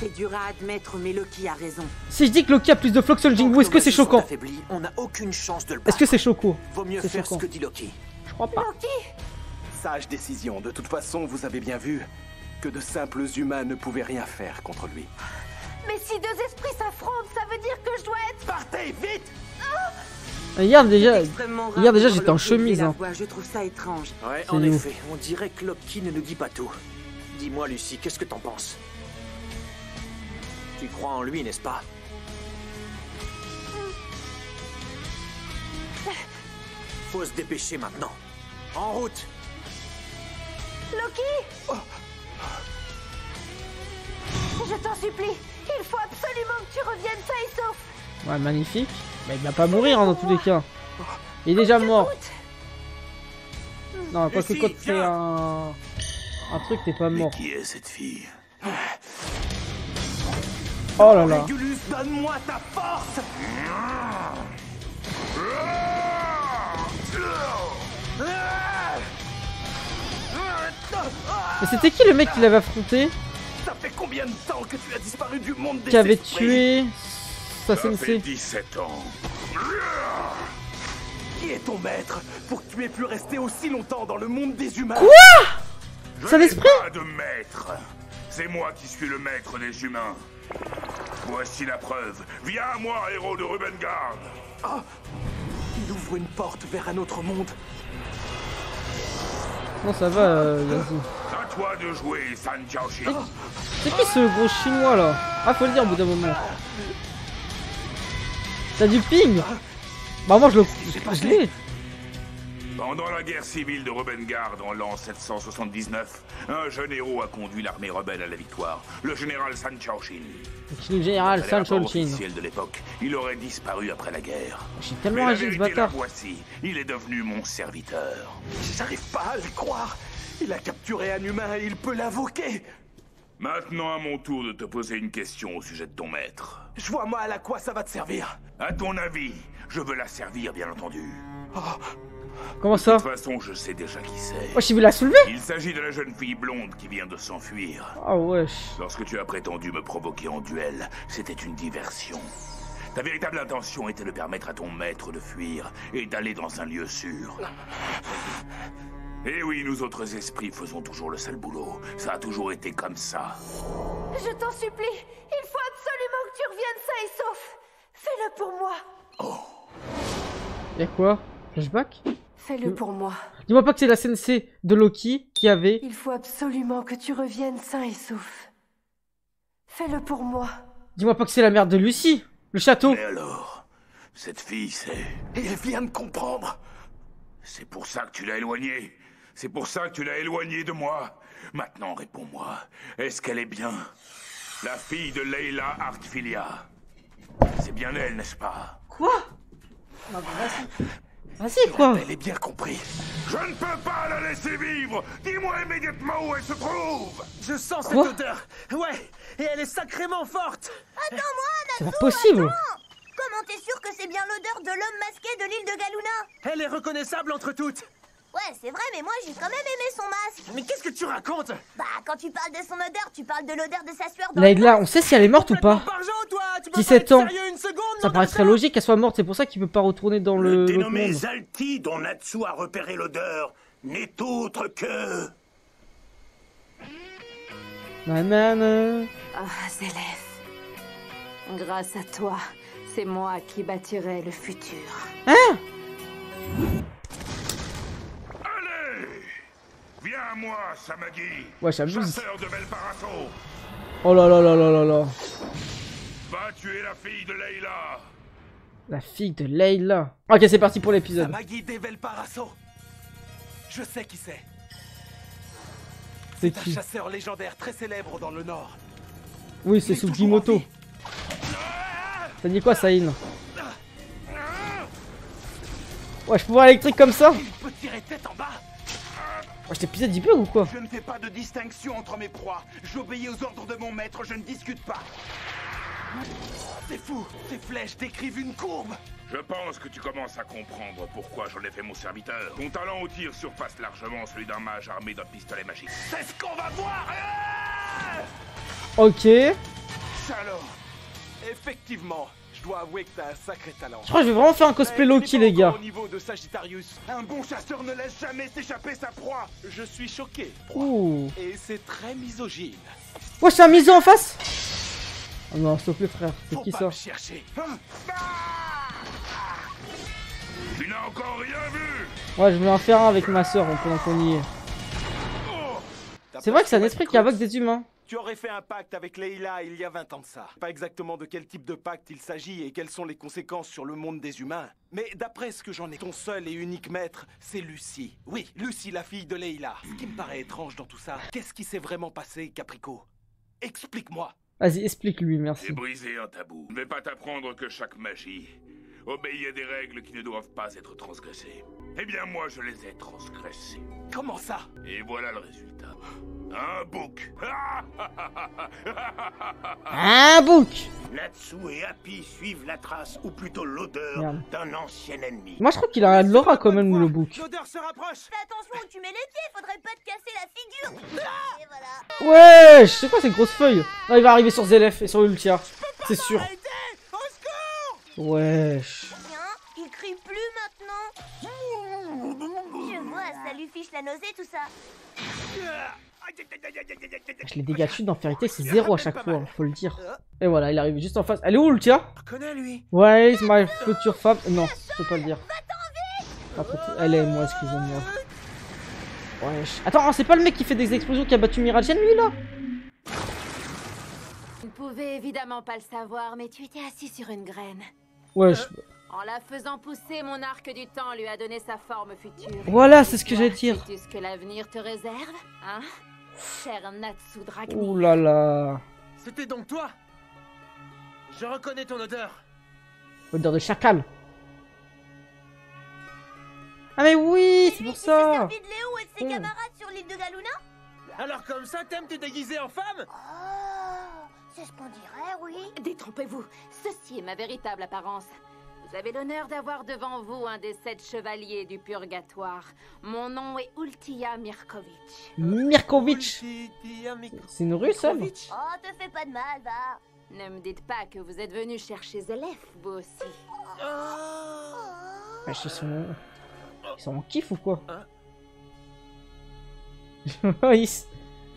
C'est dur à admettre, mais Loki a raison. Si je dis que Loki a plus de flow que Son Jinwoo, est-ce que c'est choquant? Affaibli, on n'a aucune chance de le Est-ce battre. que c'est choquant? Vaut mieux c'est faire choquant. ce que dit Loki. Je crois pas. Loki! Sage décision. De toute façon, vous avez bien vu que de simples humains ne pouvaient rien faire contre lui. Mais si 2 esprits s'affrontent, ça veut dire que je dois être... Partez, vite! Regarde déjà, Extrêmement rare regarde déjà, pour j'étais en Loki de lever chemise. la Hein. voix, je trouve ça étrange. Ouais, C'est en nous. effet, on dirait que Loki ne nous dit pas tout. Dis-moi, Lucie, qu'est-ce que t'en penses? Tu crois en lui, n'est-ce pas? Faut se dépêcher maintenant. En route! Loki! Je t'en supplie, il faut absolument que tu reviennes sain et sauf. Ouais, magnifique. Mais il va pas mourir hein, dans tous les cas. Il est déjà mort. Non, quoi que quand tu fais un truc, t'es pas mort. Qui est cette fille? Oh là là. Régulus, donne-moi ta force! Mais c'était qui le mec qui l'avait affronté? Ça fait combien de temps que tu as disparu du monde des Qui avait esprits? tué sa Ça fait sensei? 17 ans. Qui est ton maître pour que tu aies pu rester aussi longtemps dans le monde des humains? Quoi? Je C'est un n'ai esprit? pas de maître. C'est moi qui suis le maître des humains. Voici la preuve. Viens à moi, héros de Rubengard. Il ouvre une porte vers un autre monde. Non, ça va, Yasu. À toi de jouer, San Jiaoxin. C'est qui ce gros chinois là? Ah, faut le dire au bout d'un moment. T'as du ping? Bah, moi je l'ai. Pendant la guerre civile de Rubengard en l'an 779, un jeune héros a conduit l'armée rebelle à la victoire, le général San Jiaoxin. Le général D'après San les rapports Jiaoxin. officiels de l'époque, il aurait disparu après la guerre. J'ai tellement Mais la agi ce vérité, la bâtard. voici. Il est devenu mon serviteur. J'arrive pas à le croire. Il a capturé un humain et il peut l'invoquer. Maintenant, à mon tour de te poser une question au sujet de ton maître. Je vois mal à quoi ça va te servir. À ton avis, je veux la servir, bien entendu. Comment ça? De toute façon, je sais déjà qui c'est. Wesh, il veut la soulever? Il s'agit de la jeune fille blonde qui vient de s'enfuir. Ah wesh. Lorsque tu as prétendu me provoquer en duel, c'était une diversion. Ta véritable intention était de permettre à ton maître de fuir et d'aller dans un lieu sûr. Et oui, nous autres esprits faisons toujours le sale boulot. Ça a toujours été comme ça. Je t'en supplie, il faut absolument que tu reviennes sain et sauf. Fais-le pour moi. Y'a quoi? Flashback? Fais-le pour moi. Dis-moi pas que c'est la sensei de Loki qui avait... Il faut absolument que tu reviennes sain et sauf. Fais-le pour moi. Dis-moi pas que c'est la mère de Lucie, le château. Mais alors, cette fille, c'est... Il vient de comprendre. C'est pour ça que tu l'as éloignée. C'est pour ça que tu l'as éloignée de moi. Maintenant, réponds-moi. Est-ce qu'elle est bien? La fille de Layla Artfilia. C'est bien elle, n'est-ce pas? Quoi? Non, vas-y. Vas-y, quoi? Elle est bien compris. Je ne peux pas la laisser vivre. Dis-moi immédiatement où elle se trouve. Je sens cette odeur. Ouais, et elle est sacrément forte. Attends-moi, C'est Natsu, pas possible. attends. Comment t'es sûr que c'est bien l'odeur de l'homme masqué de l'île de Galuna? Elle est reconnaissable entre toutes. Ouais, c'est vrai, mais moi j'ai quand même aimé son masque. Mais qu'est-ce que tu racontes? Bah, quand tu parles de son odeur, tu parles de l'odeur de sa sueur dans Layla, on sait si elle est morte ou pas? 17 ans. Ça paraît très logique qu'elle soit morte, c'est pour ça qu'il peut pas retourner dans le dénommé monde. Zalti, dont Natsu a repéré l'odeur, n'est autre que... Nanana. Ah, Zélef. Grâce à toi, c'est moi qui bâtirai le futur. Hein? Viens à moi, Samagi. Ouais, j'abuse. Chasseur de Valparaiso. Oh là là là là là là. Va tuer la fille de Layla. La fille de Layla. Ok, c'est parti pour l'épisode. Samagi de Valparaiso. Je sais qui c'est. C'est un qui? chasseur légendaire très célèbre dans le Nord. Oui, c'est Sugimoto. T'as dit quoi, Saïn? Ouais, je peux pouvoir électrique comme ça? Il peut tirer tête en bas. Oh, cet épisode, il bug ou quoi? Je ne fais pas de distinction entre mes proies. J'obéis aux ordres de mon maître, je ne discute pas. C'est fou, ces flèches décrivent une courbe. Je pense que tu commences à comprendre pourquoi j'en ai fait mon serviteur. Ton talent au tir surpasse largement celui d'un mage armé d'un pistolet magique. C'est ce qu'on va voir. Ok. Alors, effectivement, je dois avouer que t'as un sacré talent. Je crois que je vais vraiment faire un cosplay Loki, les gars. Au niveau de Sagittarius, un bon chasseur ne laisse jamais s'échapper sa proie. Je suis choqué. Ouh. Et c'est très misogyne. Ouais, c'est un miso en face. Oh non, s'il te plaît, frère. C'est qui ça? Chercher. Tu n'as encore rien vu. Ouais, je voulais en faire un avec ma soeur pendant qu'on y est. C'est vrai que c'est un esprit qui invoque des humains. Tu aurais fait un pacte avec Layla il y a 20 ans de ça. Pas exactement de quel type de pacte il s'agit et quelles sont les conséquences sur le monde des humains. Mais d'après ce que j'en ai, ton seul et unique maître, c'est Lucie. Oui, Lucie, la fille de Layla. Ce qui me paraît étrange dans tout ça, qu'est-ce qui s'est vraiment passé, Caprico? Explique-moi. Vas-y, explique-lui, merci. J'ai brisé un tabou. Je ne vais pas t'apprendre que chaque magie obéit à des règles qui ne doivent pas être transgressées. Eh bien, moi, je les ai transgressées. Comment ça? Et voilà le résultat. Un bouc. Un bouc. Natsu et Happy suivent la trace, ou plutôt l'odeur, d'un ancien ennemi. Moi, je crois qu'il a de l'aura quand même, le bouc. L'odeur se rapproche. Fais attention où tu mets les pieds, faudrait pas te casser la figure. Et voilà. Wesh, c'est quoi cette grosse feuille? Non, il va arriver sur Zélef et sur Ultia. C'est sûr. Wesh. Tiens, il crie plus maintenant. Je vois, ça lui fiche la nausée tout ça. Les dégâts de chute dans Fairy Tail, c'est 0 à chaque fois, faut le dire. Et voilà, il arrive juste en face. Elle est où, Ultia? Reconnais lui. Ouais, c'est my future femme. Non, je peux pas le dire. Elle est moi, excusez-moi. Wesh. Attends, c'est pas le mec qui fait des explosions qui a battu Miragen, lui, là? Vous ne pouvez évidemment pas le savoir, mais tu étais assis sur une graine. Wesh. En la faisant pousser, mon arc du temps lui a donné sa forme future. Voilà, c'est ce que j'allais dire. Sais-tu ce que l'avenir te réserve, hein? Cher Natsu Dragnir. Ouh là là. C'était donc toi? Je reconnais ton odeur. Odeur de chacal. Ah mais oui, c'est pour ça. C'est de Léo et de ses camarades sur l'île de Galuna? Alors comme ça, t'aimes te déguiser en femme? Oh, c'est ce qu'on dirait, oui. Détrompez-vous, ceci est ma véritable apparence. Vous avez l'honneur d'avoir devant vous un des 7 chevaliers du purgatoire. Mon nom est Ultia Mirkovic. Mirkovic. C'est une russe, elle? Oh, te fais pas de mal, va. Ne me dites pas que vous êtes venu chercher Zélef, vous aussi. Wesh, ils sont en kiff ou quoi?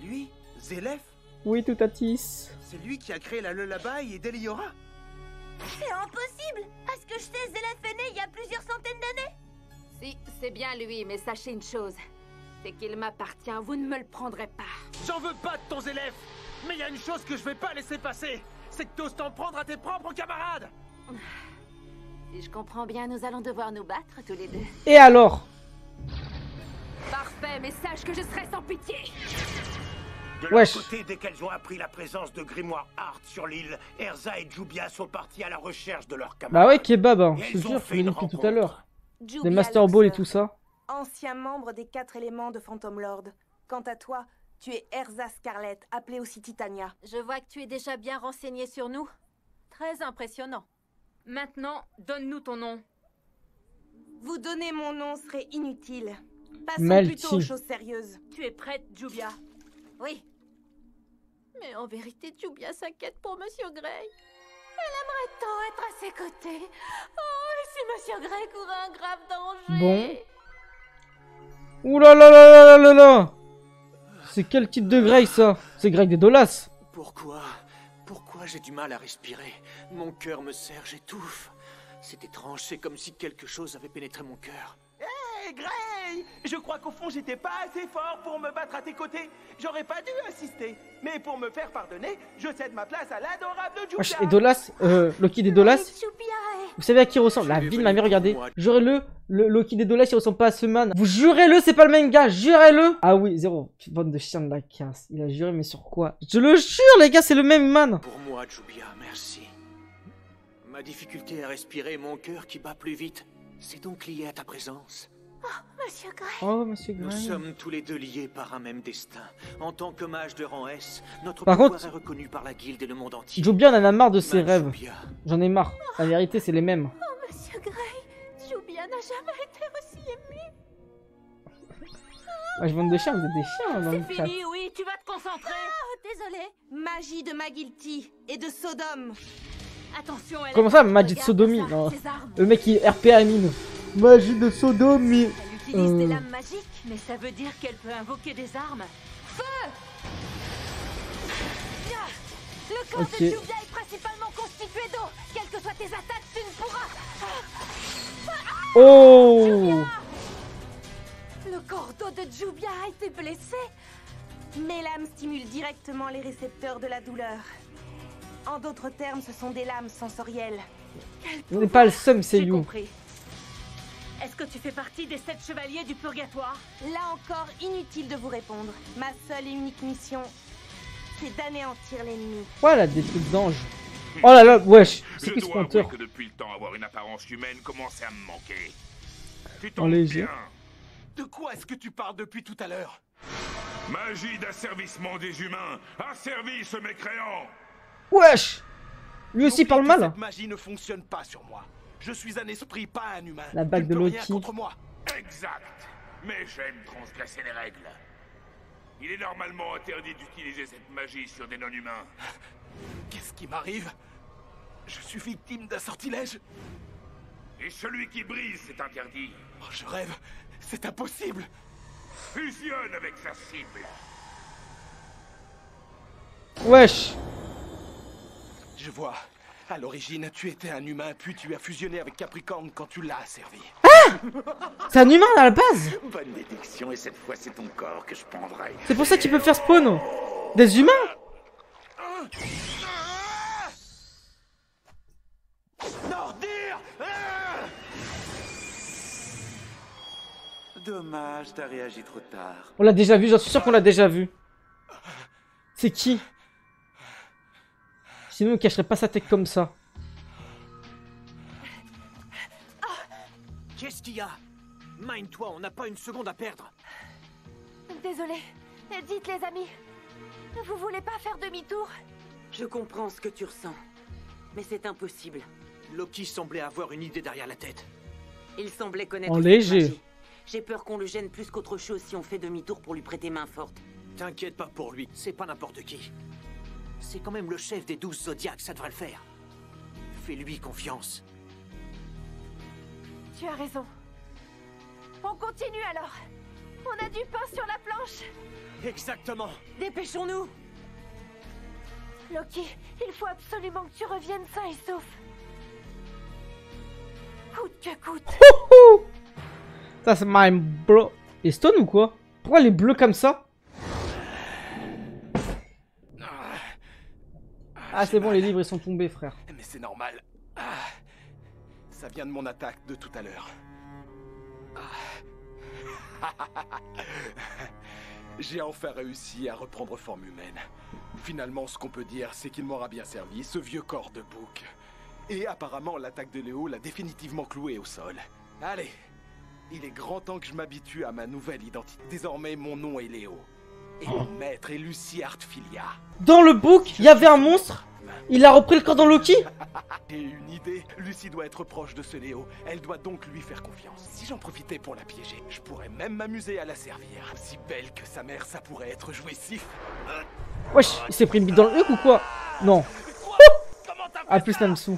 Lui, Zélef? Oui, tout à tis. C'est lui qui a créé la Lullaby et Deliora? C'est impossible! À ce que je sais, Zélef est né il y a plusieurs centaines d'années! Si, c'est bien lui, mais sachez une chose. C'est qu'il m'appartient, vous ne me le prendrez pas. J'en veux pas de ton Zélef! Mais il y a une chose que je vais pas laisser passer! C'est que t'oses t'en prendre à tes propres camarades! Si je comprends bien, nous allons devoir nous battre tous les deux. Et alors? Parfait. fait, mais sache que je serai sans pitié. De leur côté, dès qu'elles ont appris la présence de Grimoire Hart sur l'île, Erza et Jubia sont partis à la recherche de leurs camarades. Bah ouais, Kebab, hein. Et Je te elles ont jure, fait je l'ai une dit depuis tout à rencontre. l'heure. Jubia Les Master Ball et Luxor, tout ça. ancien membre des 4 éléments de Phantom Lord. Quant à toi, tu es Erza Scarlet, appelée aussi Titania. Je vois que tu es déjà bien renseigné sur nous. Très impressionnant. Maintenant, donne-nous ton nom. Vous donner mon nom serait inutile. Passons Melty. plutôt aux choses sérieuses. Tu es prête, Jubia? Oui. Mais en vérité, Jubia s'inquiète pour Monsieur Grey. Elle aimerait tant être à ses côtés. Oh, et si Monsieur Grey courait un grave danger. Bon. Ouh là là là là là là. C'est quel type de Grey ça? C'est Grey des Dolas. Pourquoi j'ai du mal à respirer? Mon cœur me serre, j'étouffe. C'est étrange, c'est comme si quelque chose avait pénétré mon cœur. Hé, Grey! Je crois qu'au fond, j'étais pas assez fort pour me battre à tes côtés. J'aurais pas dû insister. Mais pour me faire pardonner, je cède ma place à l'adorable Jubia. Wesh, et Dolas, Loki des Dolas. Vous savez à qui il ressemble? La ville, ma mère, regardez. Jurez-le, le Loki des Dolas, il ressemble pas à ce man. Vous jurez-le, c'est pas le même gars, jurez-le. Ah oui, zéro. Bande de chiens de la casse. Il a juré, mais sur quoi? Je le jure, les gars, c'est le même man. Pour moi, Jubia, merci. Ma difficulté à respirer, mon cœur qui bat plus vite, c'est donc lié à ta présence. Monsieur Grey. Oh, Monsieur Grey. Nous sommes tous les deux liés par un même destin. En tant que mage de rang S, notre Par pouvoir contre, est reconnu par la guilde et le monde entier. Jubia, on en a marre de ses Man rêves. Jubia. J'en ai marre. La vérité, c'est les mêmes. Oh, Monsieur Grey, Jubia n'a jamais été aussi émue. Wesh, bande de chiens, vous êtes des chiens dans le C'est chat. fini, oui, tu vas te concentrer. Désolée. Magie de Magilty et de Sodome. Attention, elle Comment a ça, pas magie de regard sodomie? pour ça, Non. ses armes. Le mec, il RPA mine. Magie de sodomie. Elle utilise des lames magiques, mais ça veut dire qu'elle peut invoquer des armes. Feu! Le corps Ok. de Jubia est principalement constitué d'eau. Quelles que soient tes attaques, tu ne pourras... Oh! Le corps d'eau de Jubia a été blessé. Mes lames stimulent directement les récepteurs de la douleur. En d'autres termes, ce sont des lames sensorielles. On n'est pas le seum, c'est J'ai you. compris. Est-ce que tu fais partie des 7 chevaliers du purgatoire? Là encore, inutile de vous répondre. Ma seule et unique mission, c'est d'anéantir l'ennemi. Voilà, des trucs d'ange. Oh là là, wesh. C'est Je qui ce dois avouer pointeur? que depuis le temps, avoir une apparence humaine commençait à me manquer. Tu En t'en léger. bien. De quoi est-ce que tu parles depuis tout à l'heure? Magie d'asservissement des humains. Asservis ce mécréant. Wesh! Lui aussi parle mal. Cette magie ne fonctionne pas sur moi. Je suis un esprit, pas un humain. La bague Tu de ne peux rien Loki. contre moi. Exact. Mais j'aime transgresser les règles. Il est normalement interdit d'utiliser cette magie sur des non-humains. Qu'est-ce qui m'arrive? Je suis victime d'un sortilège. Et celui qui brise, c'est interdit. Oh, je rêve. C'est impossible. Fusionne avec sa cible. Wesh! Je vois. À l'origine, tu étais un humain, puis tu as fusionné avec Capricorne quand tu l'as asservi. C'est un humain à la base! Bonne détection, et cette fois c'est ton corps que je prendrai. C'est pour ça qu'il peut faire spawn! Des humains? Nordir! Dommage, t'as réagi trop tard. On l'a déjà vu, j'en suis sûr qu'on l'a déjà vu. C'est qui? Sinon, il cacherait pas sa tête comme ça. Qu'est-ce qu'il y a? Mine-toi, on n'a pas une seconde à perdre. Désolée. Dites les amis. Vous voulez pas faire demi-tour? Je comprends ce que tu ressens. Mais c'est impossible. Loki semblait avoir une idée derrière la tête. Il semblait connaître En cette léger. magie. J'ai peur qu'on le gêne plus qu'autre chose si on fait demi-tour pour lui prêter main forte. T'inquiète pas pour lui, c'est pas n'importe qui. C'est quand même le chef des 12 Zodiacs, ça devrait le faire. Fais-lui confiance. Tu as raison. On continue alors. On a du pain sur la planche. Exactement. Dépêchons-nous. Loki, il faut absolument que tu reviennes sain et sauf. Coûte que coûte. Ça, c'est my bro. Et Stone ou quoi? Pourquoi les bleus comme ça? Ah, c'est bon, les livres ils sont tombés, frère. Mais c'est normal. Ça vient de mon attaque de tout à l'heure. J'ai enfin réussi à reprendre forme humaine. Finalement, ce qu'on peut dire, c'est qu'il m'aura bien servi, ce vieux corps de bouc. Et apparemment, l'attaque de Léo l'a définitivement cloué au sol. Allez, il est grand temps que je m'habitue à ma nouvelle identité. Désormais, mon nom est Léo. Et mon maître est Lucy Artfilia. Dans le book, il y avait un monstre. Il a repris le corps dans Loki. J'ai une idée. Lucy doit être proche de ce Léo. Elle doit donc lui faire confiance. Si j'en profitais pour la piéger, je pourrais même m'amuser à la servir. Aussi belle que sa mère, ça pourrait être jouissif. Wesh, il s'est pris une bite dans le huc ou quoi? Non. Ah, plus Namsu.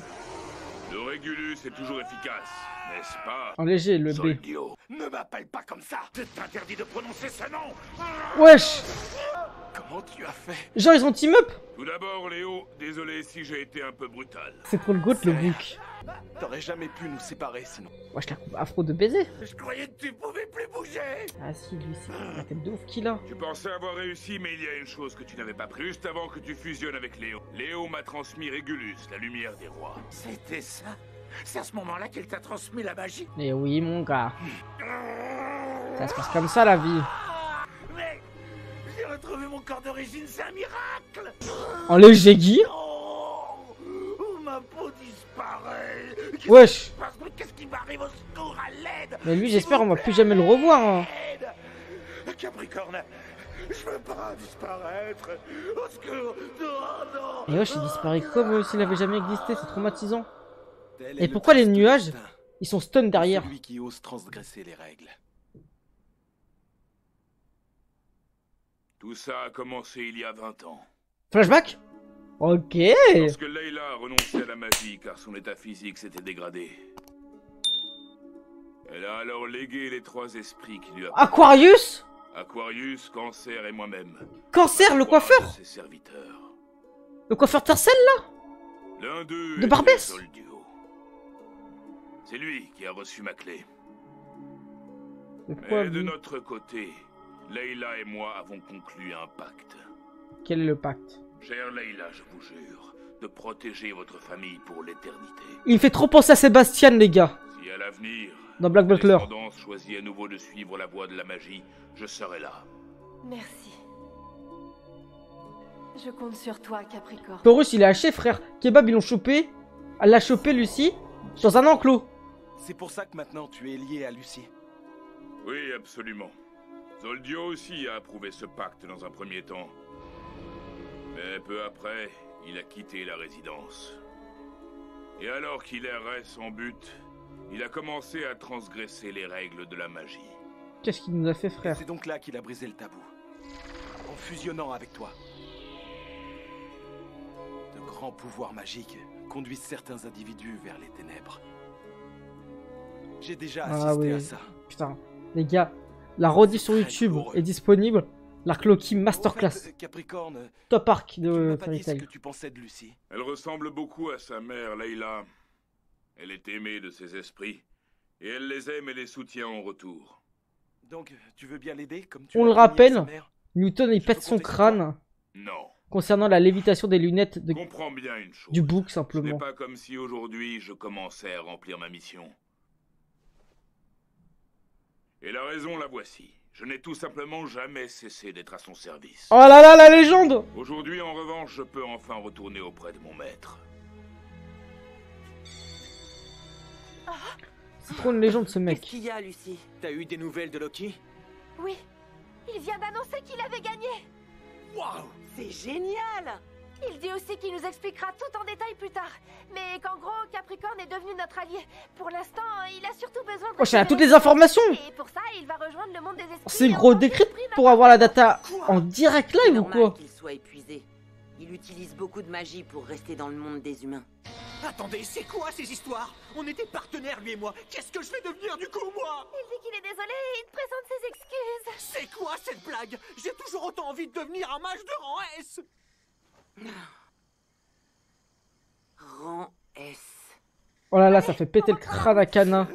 Le Régulus est toujours efficace, n'est-ce pas? En léger, le B. Zoldio, ne m'appelle pas comme ça. C'est interdit de prononcer ce nom. Wesh. Comment tu as fait? Genre, ils ont team up. Tout d'abord, Léo, désolé si j'ai été un peu brutal. C'est trop le goût, le book. T'aurais jamais pu nous séparer sinon. Wesh, la coupe afro de baiser. Je croyais que tu pouvais plus bouger. Ah si, lui, c'est la tête de ouf qu'il a. Tu pensais avoir réussi, mais il y a une chose que tu n'avais pas pris juste avant que tu fusionnes avec Léo. Léo m'a transmis Régulus, la lumière des rois. C'était ça? C'est à ce moment-là qu'il t'a transmis la magie? Mais oui, mon gars. Ça se passe comme ça, la vie. Mais j'ai retrouvé mon corps d'origine, c'est un miracle. En léger Guy. Oh, ma peau disparaît. Wesh. Qu'est-ce qui m'arrive au secours, à l'aide? Mais lui, j'espère on va plus jamais le revoir. Hein. Capricorne, je veux pas disparaître. Au secours. Non. Et wesh, il disparaît comme s'il avait jamais existé, c'est traumatisant. Et pourquoi les nuages, ils sont stun derrière? Celui qui ose transgresser les règles. Tout ça a commencé il y a 20 ans. Flashback? Ok. Lorsque Layla a renoncé à la magie car son état physique s'était dégradé. Elle a alors légué les 3 esprits qui lui a... Aquarius? Aquarius, Cancer et moi-même. Cancer, le coiffeur? Ses serviteurs. Le coiffeur Tercel, là? L'un d'eux de Barbès? C'est lui qui a reçu ma clé. Quoi, mais de notre côté, Layla et moi avons conclu un pacte. Quel est le pacte? Chère Layla, je vous jure, de protéger votre famille pour l'éternité. Il me fait trop penser à Sébastien, les gars. Si à l'avenir, dans Black Butler, choisit à nouveau de suivre la voie de la magie, je serai là. Merci. Je compte sur toi, Capricorne. Taurus, il est haché, frère. Kebab, ils l'ont chopé. Elle l'a chopé, Lucy, dans un enclos. C'est pour ça que maintenant tu es lié à Lucy. Oui, absolument. Zoldio aussi a approuvé ce pacte dans un premier temps. Mais peu après, il a quitté la résidence. Et alors qu'il errait sans but, il a commencé à transgresser les règles de la magie. Qu'est-ce qu'il nous a fait, frère? C'est donc là qu'il a brisé le tabou. En fusionnant avec toi. De grands pouvoirs magiques conduisent certains individus vers les ténèbres. J'ai déjà assisté à ça. Putain, les gars, la rediff sur YouTube est disponible. L'arc Loki Masterclass. En fait, Capricorne, top arc de Fairy Tail. que tu pensais de Lucy. Elle ressemble beaucoup à sa mère, Layla. Elle est aimée de ses esprits. Et elle les aime et les soutient en retour. Donc, tu veux bien l'aider comme tu On le rappelle, Newton il pète son crâne. Non. Concernant la lévitation des lunettes de... Comprends bien une chose. du book, Ce simplement. n'est pas comme si aujourd'hui je commençais à remplir ma mission. Et la raison, la voici. Je n'ai tout simplement jamais cessé d'être à son service. Oh là là, la légende! Aujourd'hui, en revanche, je peux enfin retourner auprès de mon maître. C'est trop une légende, ce mec. Qu'est-ce qu'il y a, Lucy? T'as eu des nouvelles de Loki? Oui, il vient d'annoncer qu'il avait gagné. Waouh, c'est génial! Il dit aussi qu'il nous expliquera tout en détail plus tard. Mais qu'en gros, Capricorne est devenu notre allié. Pour l'instant, il a surtout besoin de... Oh, j'ai toutes les informations! Et pour ça, il va rejoindre le monde des esprits. C'est le gros décrit pour avoir la data en direct live ou quoi? Qu'il soit épuisé. Il utilise beaucoup de magie pour rester dans le monde des humains. Attendez, c'est quoi ces histoires? On était partenaires, lui et moi. Qu'est-ce que je vais devenir du coup, moi? Il dit qu'il est désolé et il te présente ses excuses. C'est quoi cette blague? J'ai toujours autant envie de devenir un mage de rang S. Rang S. Oh là là, ça fait péter le crâne à Kana.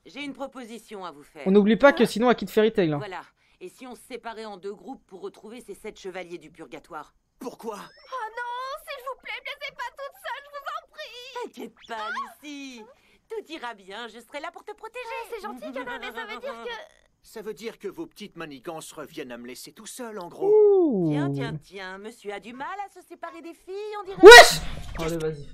J'ai une proposition à vous faire. On n'oublie pas que sinon, elle quitte Fairy Tail. Hein. Voilà. Et si on se séparait en 2 groupes pour retrouver ces 7 chevaliers du purgatoire? Pourquoi? Oh non, s'il vous plaît, me laissez pas toute seule, je vous en prie. T'inquiète pas, Lucy. Tout ira bien, je serai là pour te protéger. C'est gentil, Kana, mais ça veut dire que... Ça veut dire que vos petites manigances reviennent à me laisser tout seul, en gros. Ouh. Tiens, tiens, tiens, monsieur a du mal à se séparer des filles, on dirait. Wesh! Allez, vas-y,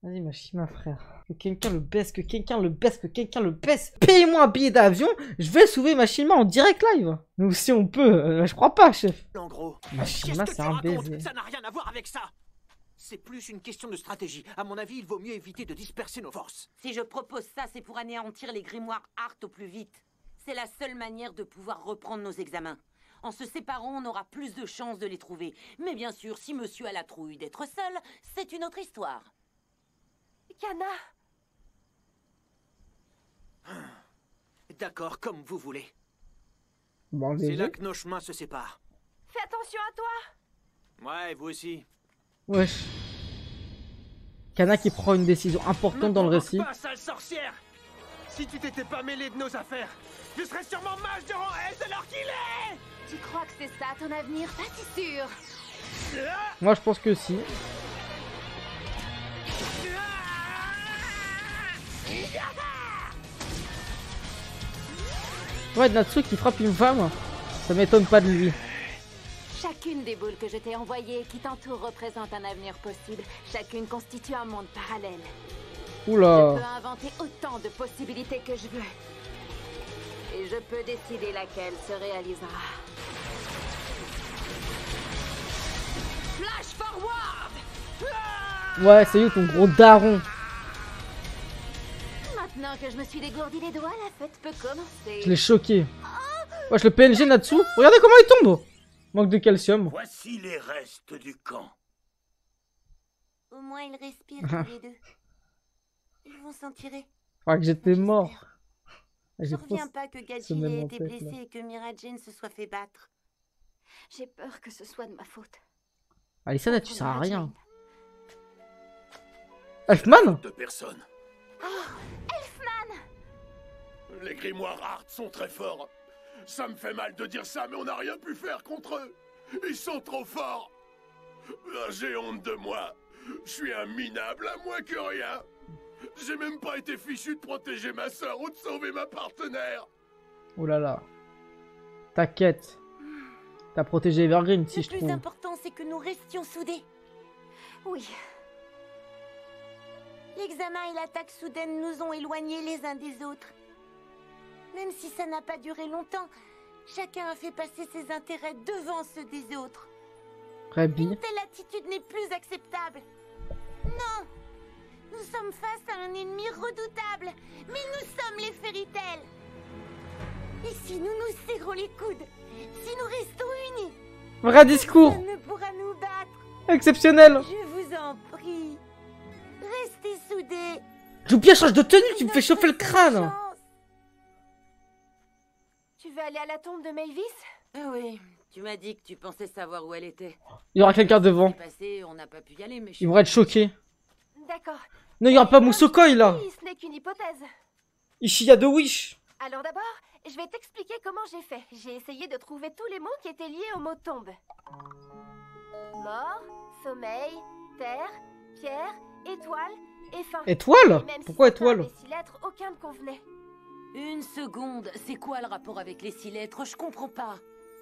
vas-y, Machima, frère. Que quelqu'un le baisse, que quelqu'un le baisse, que quelqu'un le baisse. Payez-moi un billet d'avion, je vais sauver Machima en direct live. Nous aussi, on peut. Je crois pas, chef. En gros. Machima, c'est un baiser. Ça n'a rien à voir avec ça. C'est plus une question de stratégie. À mon avis, il vaut mieux éviter de disperser nos forces. Si je propose ça, c'est pour anéantir les grimoires Art au plus vite. C'est la seule manière de pouvoir reprendre nos examens. En se séparant, on aura plus de chances de les trouver. Mais bien sûr, si monsieur a la trouille d'être seul, c'est une autre histoire. Kana! D'accord, comme vous voulez. Bon, c'est là que nos chemins se séparent. Fais attention à toi! Ouais, vous aussi. Wesh. Kana qui prend une décision importante dans le récit. Pas, sale sorcière! Si tu t'étais pas mêlé de nos affaires, je serais sûrement mage de rang S alors qu'il est! Tu crois que c'est ça ton avenir? Pas si sûr. Moi, je pense que si. Ouais, Natsu qui frappe une femme, ça m'étonne pas de lui. Chacune des boules que je t'ai envoyées qui t'entourent représente un avenir possible. Chacune constitue un monde parallèle. Oula. Je peux inventer autant de possibilités que je veux. Et je peux décider laquelle se réalisera. Flash forward! Ouais, c'est où ton gros daron? Maintenant que je me suis dégourdi les doigts, la fête peut commencer. Je l'ai choqué. Wesh, le PNG Natsu, regardez comment il tombe. Manque de calcium. Voici les restes du camp. Au moins, ils respirent tous les deux. Ils vont s'en tirer. Je crois que j'étais mort. Je reviens pas que Gajil ait été blessé et que Mira Jane se soit fait battre. J'ai peur que ce soit de ma faute. Alissa, tu sers à rien. Elfman? De personne. Oh, Elfman! Les grimoires Art sont très forts. Ça me fait mal de dire ça, mais on n'a rien pu faire contre eux. Ils sont trop forts. J'ai honte de moi. Je suis un minable à moins que rien. J'ai même pas été fichu de protéger ma sœur ou de sauver ma partenaire. Oh là là. T'inquiète. T'as protégé Evergreen, si je trouve. Le plus important, c'est que nous restions soudés. Oui. L'examen et l'attaque soudaine nous ont éloignés les uns des autres. Même si ça n'a pas duré longtemps, chacun a fait passer ses intérêts devant ceux des autres. Rébi. Une telle attitude n'est plus acceptable. Non! Nous sommes face à un ennemi redoutable, mais nous sommes les Fairy Tail. Et si nous nous serrons les coudes, si nous restons unis, Vrai discours. personne ne pourra nous battre. Exceptionnel. Je vous en prie, restez soudés. J'ai oublié, change de tenue, tu me fais chauffer le crâne. Tu veux aller à la tombe de Mavis? Oui, tu m'as dit que tu pensais savoir où elle était. Il y aura quelqu'un devant. Passé, on n'a pas pu y aller, mais Ils vont être choqués. D'accord. Non, il y aura pas Musokoi là. Ce n'est qu'une hypothèse. Ishiya de Wish. Alors d'abord, je vais t'expliquer comment j'ai fait. J'ai essayé de trouver tous les mots qui étaient liés au mot tombe. Mort, sommeil, terre, pierre, étoile et fin. Étoile? Pourquoi étoile? Les 6 lettres, aucun ne convenait. Une seconde, c'est quoi le rapport avec les 6 lettres? Je comprends pas.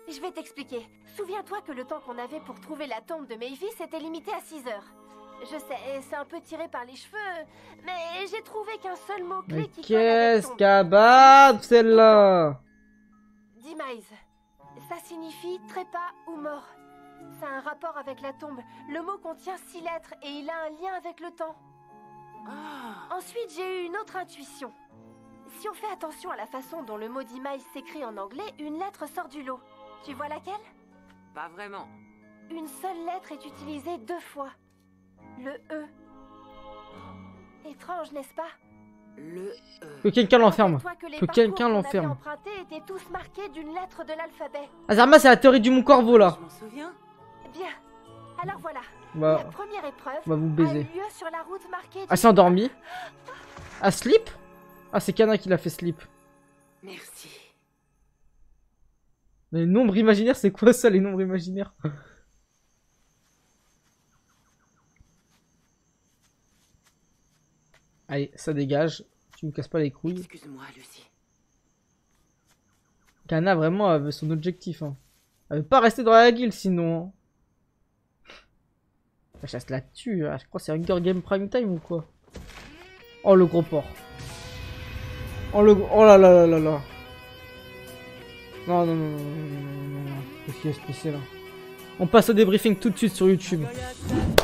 Je vais t'expliquer. Souviens-toi que le temps qu'on avait pour trouver la tombe de Mavis était limité à 6 heures. Je sais, c'est un peu tiré par les cheveux, mais j'ai trouvé qu'un seul mot-clé Mais qui colle avec qu'est-ce tombe. qu'abab celle-là? Demise. Ça signifie trépas ou mort. Ça a un rapport avec la tombe. Le mot contient 6 lettres et il a un lien avec le temps. Ensuite, j'ai eu une autre intuition. Si on fait attention à la façon dont le mot Demise s'écrit en anglais, une lettre sort du lot. Tu vois laquelle? Pas vraiment. Une seule lettre est utilisée 2 fois. Le E. Étrange, n'est-ce pas? Le Que quelqu'un l'enferme. Rappelle-toi que les Que parcours quelqu'un qu'on l'enferme. avait empruntés étaient tous marqués d'une lettre de l'alphabet. Azarma, c'est la théorie du Mont Corvo là. Je m'en souviens. Bien. Alors voilà. Bah, La première épreuve on va vous a baiser. eu lieu sur la route marquée. Ah, c'est endormi. Ah, sleep? Ah, c'est Kana qui l'a fait sleep. Merci. Les nombres imaginaires, c'est quoi ça, les nombres imaginaires? Allez, ça dégage. Tu me casses pas les couilles. Excuse-moi, Lucie. Kana vraiment avait son objectif. Hein. Elle veut pas rester dans la guilde sinon. La chasse la tue. Je crois que c'est Hunger Game Prime Time ou quoi. Oh le gros porc. Oh le... Oh là là là là là. Non non non non non non non. Qu'est-ce qui va se passer là? On passe au débriefing tout de suite sur YouTube.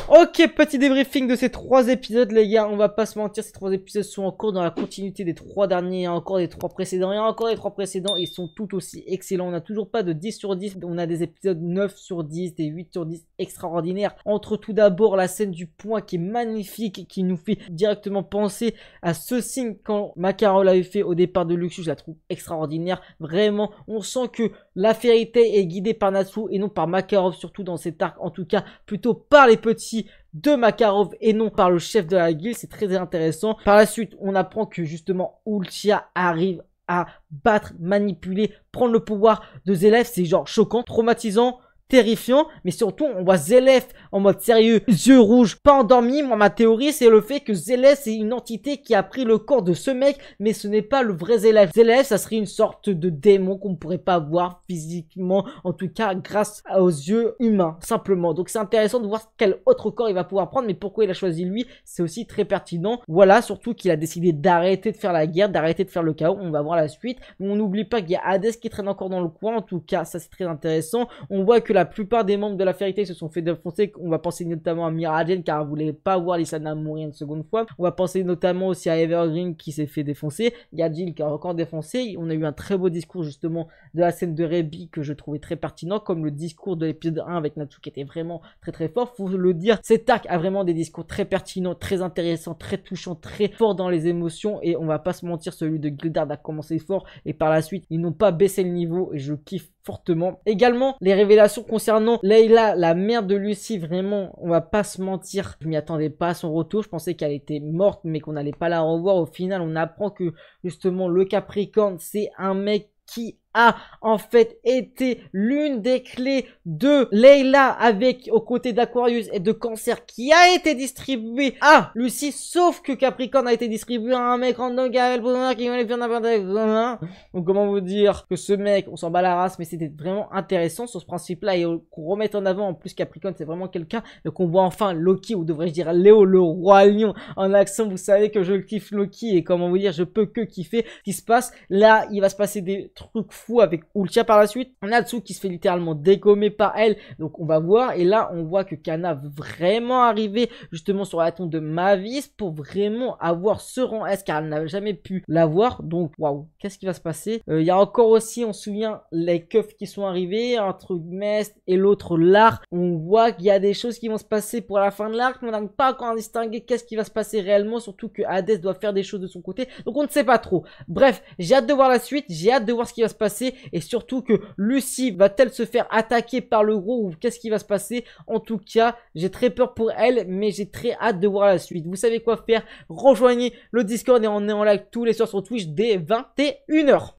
Ok, petit débriefing de ces 3 épisodes, les gars. On va pas se mentir, ces 3 épisodes sont encore dans la continuité des 3 derniers. Il y a encore des 3 précédents. Il y a encore des 3 précédents. Ils sont tout aussi excellents. On n'a toujours pas de 10 sur 10. On a des épisodes 9 sur 10, des 8 sur 10 extraordinaires. Entre tout d'abord la scène du point qui est magnifique, qui nous fait directement penser à ce signe quand Makarov l'avait fait au départ de Luxus. Je la trouve extraordinaire. Vraiment, on sent que la Fairy Tail est guidée par Natsu et non par Makarov, surtout dans cet arc. En tout cas, plutôt par les petits de Makarov et non par le chef de la guilde. C'est très intéressant. Par la suite, on apprend que justement Ultia arrive à battre, manipuler, prendre le pouvoir de Zelef. C'est genre choquant, traumatisant, terrifiant, mais surtout on voit Zelef en mode sérieux, yeux rouges, pas endormi. Moi ma théorie c'est le fait que Zelef c'est une entité qui a pris le corps de ce mec, mais ce n'est pas le vrai Zelef. Zelef ça serait une sorte de démon qu'on ne pourrait pas voir physiquement, en tout cas grâce aux yeux humains simplement. Donc c'est intéressant de voir quel autre corps il va pouvoir prendre, mais pourquoi il a choisi lui, c'est aussi très pertinent. Voilà, surtout qu'il a décidé d'arrêter de faire la guerre, d'arrêter de faire le chaos. On va voir la suite, mais on n'oublie pas qu'il y a Hades qui traîne encore dans le coin. En tout cas ça c'est très intéressant. On voit que la plupart des membres de la Fairy Tail se sont fait défoncer. On va penser notamment à Miragen car elle voulait pas voir Lysana mourir une seconde fois. On va penser notamment aussi à Evergreen qui s'est fait défoncer. Il y a Jill qui a encore défoncé. On a eu un très beau discours justement de la scène de Rebi que je trouvais très pertinent, comme le discours de l'épisode 1 avec Natsu qui était vraiment très très fort. Faut le dire, cet arc a vraiment des discours très pertinents, très intéressants, très touchants, très forts dans les émotions, et on va pas se mentir, celui de Gildard a commencé fort et par la suite ils n'ont pas baissé le niveau et je kiffe fortement. Également, les révélations concernant Layla, la mère de Lucy, vraiment, on va pas se mentir, je m'y attendais pas à son retour, je pensais qu'elle était morte mais qu'on n'allait pas la revoir. Au final, on apprend que justement le Capricorne, c'est un mec qui a en fait été l'une des clés de Layla avec aux côtés d'Aquarius et de Cancer qui a été distribué à Lucy, sauf que Capricorne a été distribué à un mec random qui avait le bonheur qui voulait faire n'importe quoi. Donc comment vous dire que ce mec, on s'en bat la race, mais c'était vraiment intéressant sur ce principe-là et qu'on remette en avant. En plus Capricorne c'est vraiment quelqu'un, et qu'on voit enfin Loki, ou devrais-je dire Léo le roi lion en accent. Vous savez que je kiffe Loki et comment vous dire, je peux que kiffer ce qui se passe. Là il va se passer des trucs fous avec Ultia par la suite. Natsu qui se fait littéralement dégommer par elle, donc on va voir. Et là on voit que Kana veut vraiment arriver justement sur la tombe de Mavis pour vraiment avoir ce rang S car elle n'avait jamais pu l'avoir. Donc waouh, qu'est-ce qui va se passer? Il y a encore aussi, on se souvient, les keufs qui sont arrivés, un truc Mest et l'autre Lar. On voit qu'il y a des choses qui vont se passer pour la fin de l'arc, mais on n'arrive pas encore à distinguer qu'est-ce qui va se passer réellement, surtout que Hades doit faire des choses de son côté, donc on ne sait pas trop. Bref, j'ai hâte de voir la suite, j'ai hâte de voir ce qui va se passer, et surtout que Lucy va-t-elle se faire attaquer par le gros, ou qu'est-ce qui va se passer? En tout cas, j'ai très peur pour elle, mais j'ai très hâte de voir la suite. Vous savez quoi faire, rejoignez le Discord et on est en live tous les soirs sur Twitch dès 21 h.